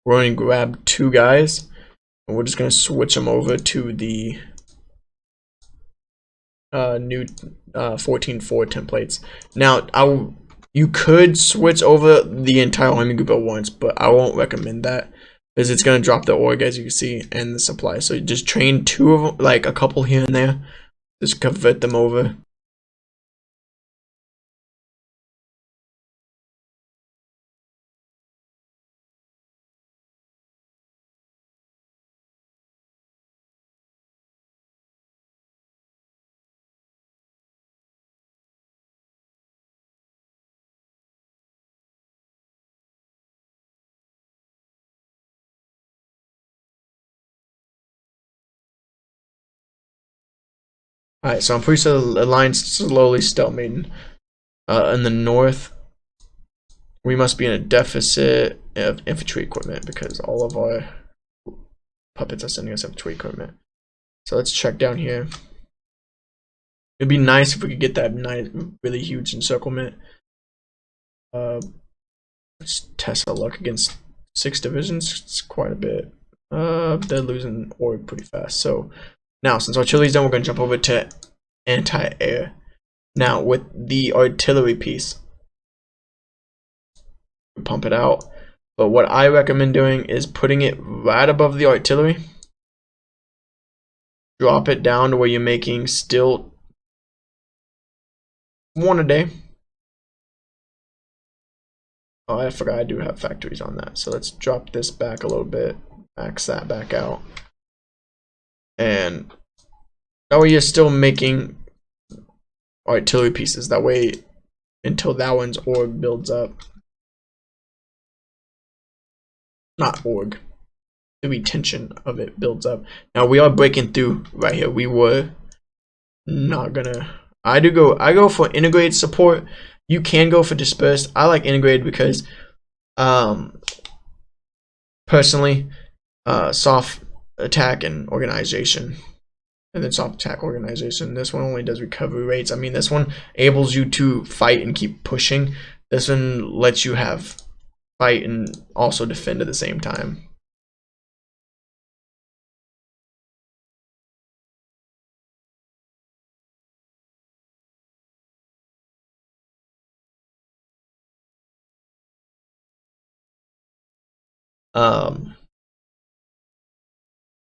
we're going to grab 2 guys, and we're just going to switch them over to the new 14.4 templates. Now, you could switch over the entire army group at once, but I won't recommend that because it's going to drop the org, as you can see, and the supply. So you just train 2 of them, like a couple here and there, just convert them over. Alright, so I'm pretty sure the line's slowly stalemating. In the north, we must be in a deficit of infantry equipment because all of our puppets are sending us infantry equipment. So let's check down here. It'd be nice if we could get that nice, really huge encirclement. Let's test our luck against 6 divisions. It's quite a bit. They're losing org pretty fast. So now, since artillery's done, we're going to jump over to anti-air. Now, with the artillery piece, we pump it out. But what I recommend doing is putting it right above the artillery. Drop it down to where you're making still 1 a day. Oh, I forgot I do have factories on that. So let's drop this back a little bit. Max that back out. And that way you're still making artillery pieces. That way until that one's org builds up. Not org. The retention of it builds up. Now we are breaking through right here. We were not gonna. I go for integrated support. You can go for dispersed. I like integrated because personally soft attack and organization, and then soft attack organization. This one only does recovery rates. I mean, this one enables you to fight and keep pushing. This one lets you have fight and also defend at the same time.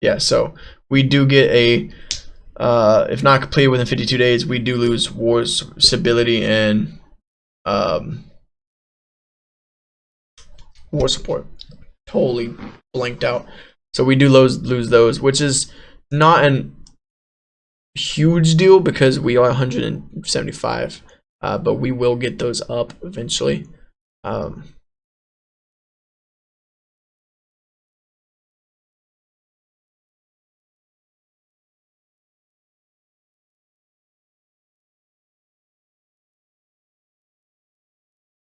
Yeah, so we do get a if not completed within 52 days, we do lose war stability and war support. Totally blanked out. So we do lose those, which is not an huge deal because we are 175, but we will get those up eventually.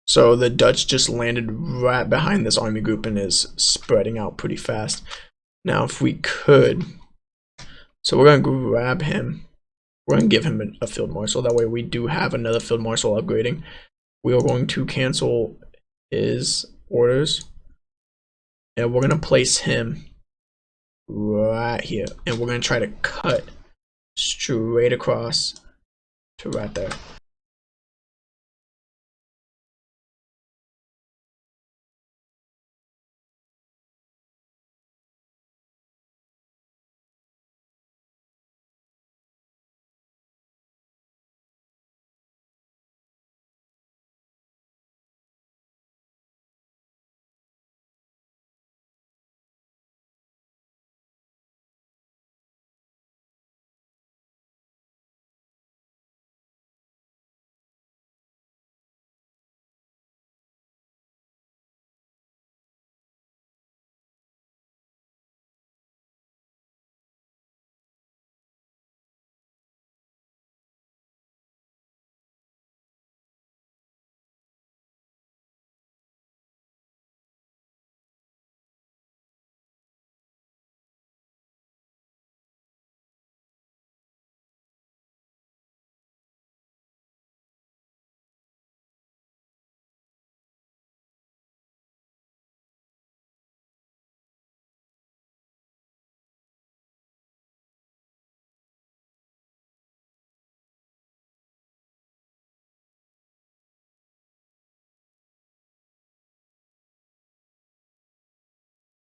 So the Dutch just landed right behind this army group and is spreading out pretty fast. Now, if we could, so we're going to grab him. We're going to give him a field marshal. That way we do have another field marshal upgrading. We are going to cancel his orders. And we're going to place him right here. And we're going to try to cut straight across to right there.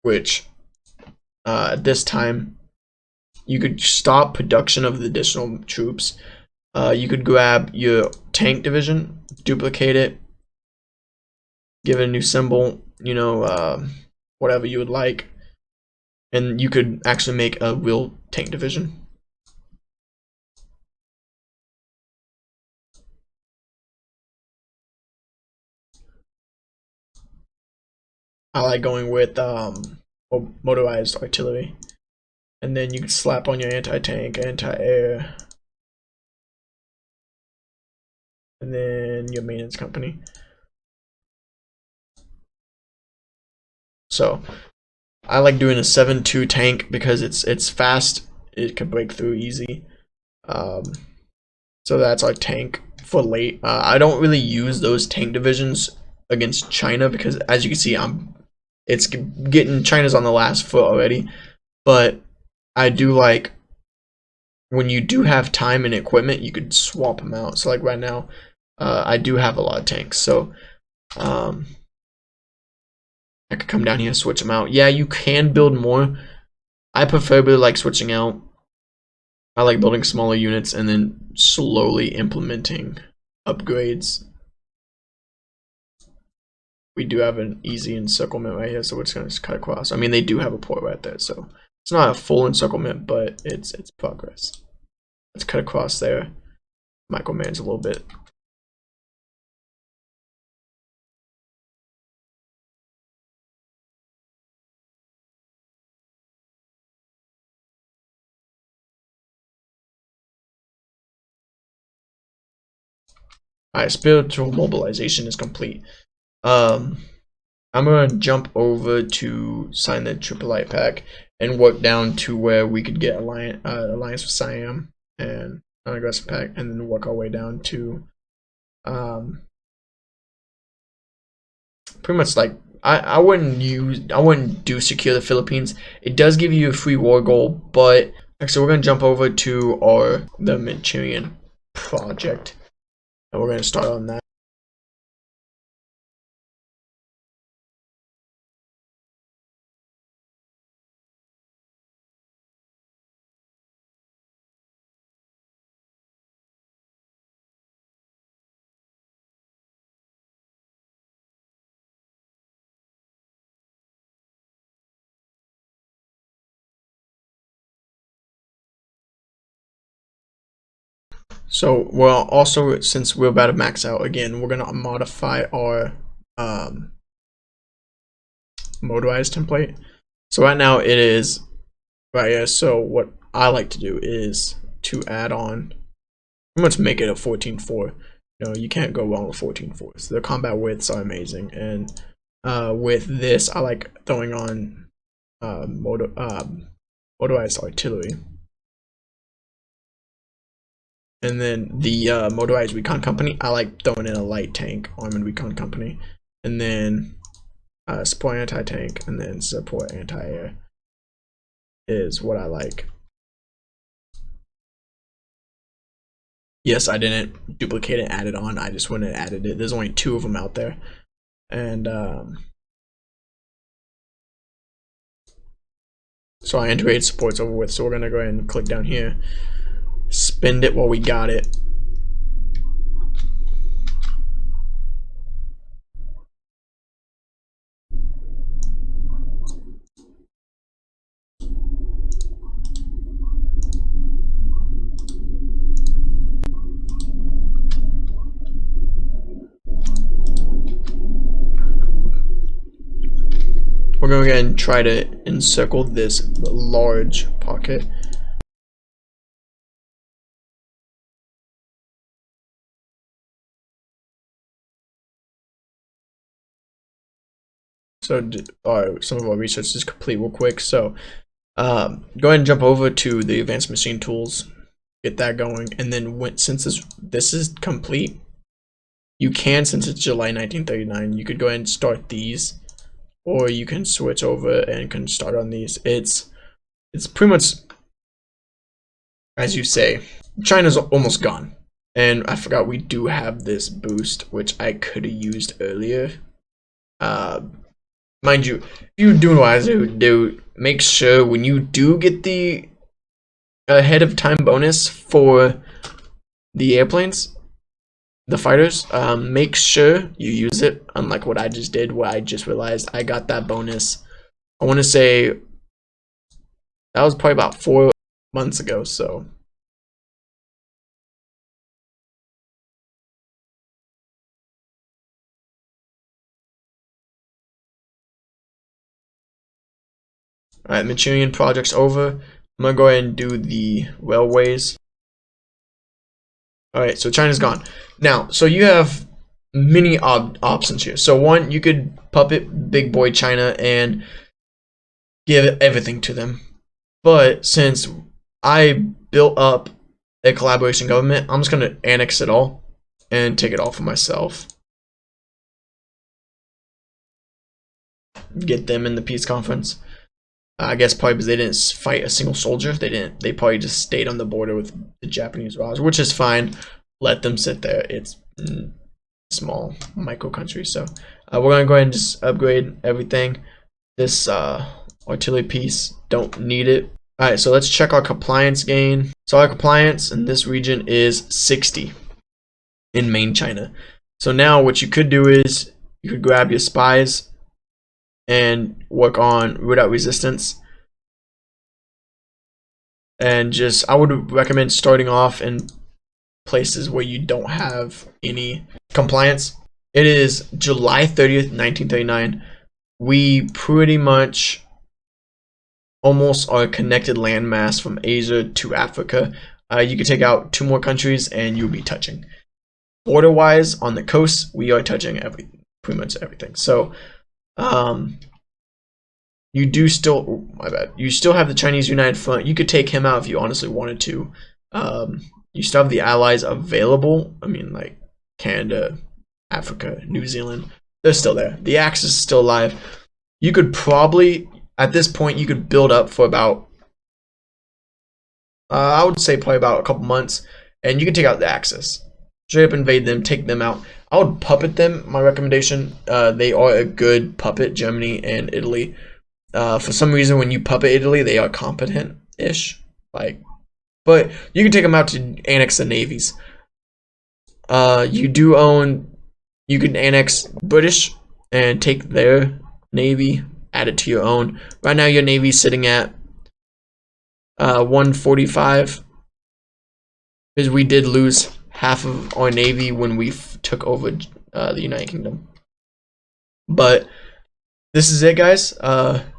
which at this time you could stop production of the additional troops. You could grab your tank division, duplicate it, give it a new symbol, you know, whatever you would like, and you could actually make a real tank division. I like going with motorized artillery, and then you can slap on your anti-tank, anti-air, and then your maintenance company. So I like doing a 7-2 tank because it's fast, it can break through easy. So that's our tank for late. I don't really use those tank divisions against China because, as you can see, it's getting China's on the last foot already. But I do like when you do have time and equipment, you could swap them out. So like right now, I do have a lot of tanks, so I could come down here and switch them out. Yeah, you can build more. I preferably like switching out. I like building smaller units and then slowly implementing upgrades. We do have an easy encirclement right here, so we're just gonna cut across. I mean, they do have a port right there, so it's not a full encirclement, but it's progress. Let's cut across there. Micromanage a little bit. Alright, spiritual mobilization is complete. I'm gonna jump over to sign the Triple Pact and work down to where we could get alliance with Siam and non-aggressive pact, and then work our way down to pretty much like I wouldn't do secure the Philippines. It does give you a free war goal, but actually we're gonna jump over to the Manchurian project, and we're gonna start on that. So, well, also, since we're about to max out again, we're gonna modify our motorized template. So right now it is right here. So what I like to do is to add on, let's make it a 14-4. You know, you can't go wrong with 14-4s. The combat widths are amazing, and with this, I like throwing on motorized artillery. And then the motorized recon company, I like throwing in a light tank armored recon company, and then support anti-tank, and then support anti-air is what I like. Yes, I didn't duplicate and add it on. I just went and added it. There's only 2 of them out there, and so I integrated supports over with. So we're gonna go ahead and click down here, spend it while we got it. We're going to go ahead and try to encircle this large pocket. So some of our research is complete real quick. So go ahead and jump over to the advanced machine tools, get that going, and then since this is complete, you can, since it's July 1939, you could go ahead and start these, or you can switch over and can start on these. It's pretty much, as you say, China's almost gone. And I forgot we do have this boost, which I could have used earlier. mind you, if you're doing what I do, make sure when you do get the ahead of time bonus for the airplanes, the fighters, make sure you use it, unlike what I just did, where I just realized I got that bonus. I want to say that was probably about 4 months ago, so. Alright, Manchurian project's over. I'm gonna go ahead and do the railways. Alright, so China's gone. Now, so you have many options here. So one, you could puppet big boy China and give everything to them. But since I built up a collaboration government, I'm just gonna annex it all and take it all for myself. Get them in the peace conference. I guess probably because they didn't fight a single soldier. They probably just stayed on the border with the Japanese rivals, which is fine. Let them sit there. It's small micro country. So we're gonna go ahead and just upgrade everything. This artillery piece, don't need it. All right, so let's check our compliance gain. So our compliance in this region is 60 in main China. So now what you could do is you could grab your spies and work on root out resistance, and just I would recommend starting off in places where you don't have any compliance. It is July 30th, 1939. We pretty much almost are a connected landmass from Asia to Africa. You could take out 2 more countries and you'll be touching. Border wise, on the coast, we are touching pretty much everything. So you do still, oh, my bad, you still have the Chinese United Front. You could take him out if you honestly wanted to. You still have the allies available. I mean, like Canada, Africa, New Zealand, they're still there. The Axis is still alive. You could probably, at this point, you could build up for about, I would say probably about a couple months, and you can take out the Axis. Straight up invade them, take them out. I would puppet them, my recommendation. They are a good puppet, Germany and Italy. For some reason, when you puppet Italy, they are competent-ish. But you can take them out to annex the navies. You can annex British and take their navy, add it to your own. Right now, your navy's sitting at 145, because we did lose half of our navy when we took over the United Kingdom. But this is it, guys.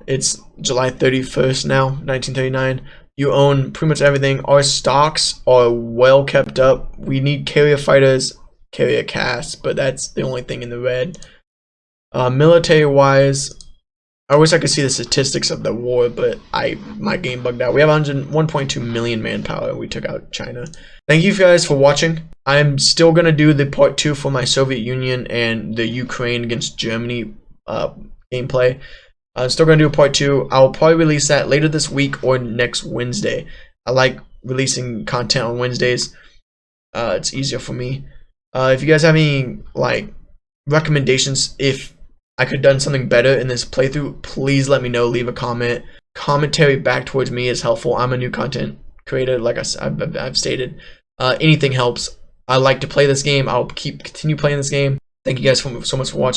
It's July 31st now, 1939. You own pretty much everything. Our stocks are well kept up. We need carrier fighters, carrier casts, but that's the only thing in the red. Military wise, I wish I could see the statistics of the war, but my game bugged out. We have 1.2 million manpower. We took out China. Thank you guys for watching. I'm still gonna do the part 2 for my Soviet Union and the Ukraine against Germany gameplay. I'm still gonna do a part 2. I'll probably release that later this week or next Wednesday. I like releasing content on Wednesdays. It's easier for me. If you guys have any recommendations, if I could have done something better in this playthrough, please let me know. Leave a comment. Commentary back towards me is helpful. I'm a new content creator, like I've stated. Anything helps. I like to play this game. I'll continue playing this game. Thank you guys so much for watching.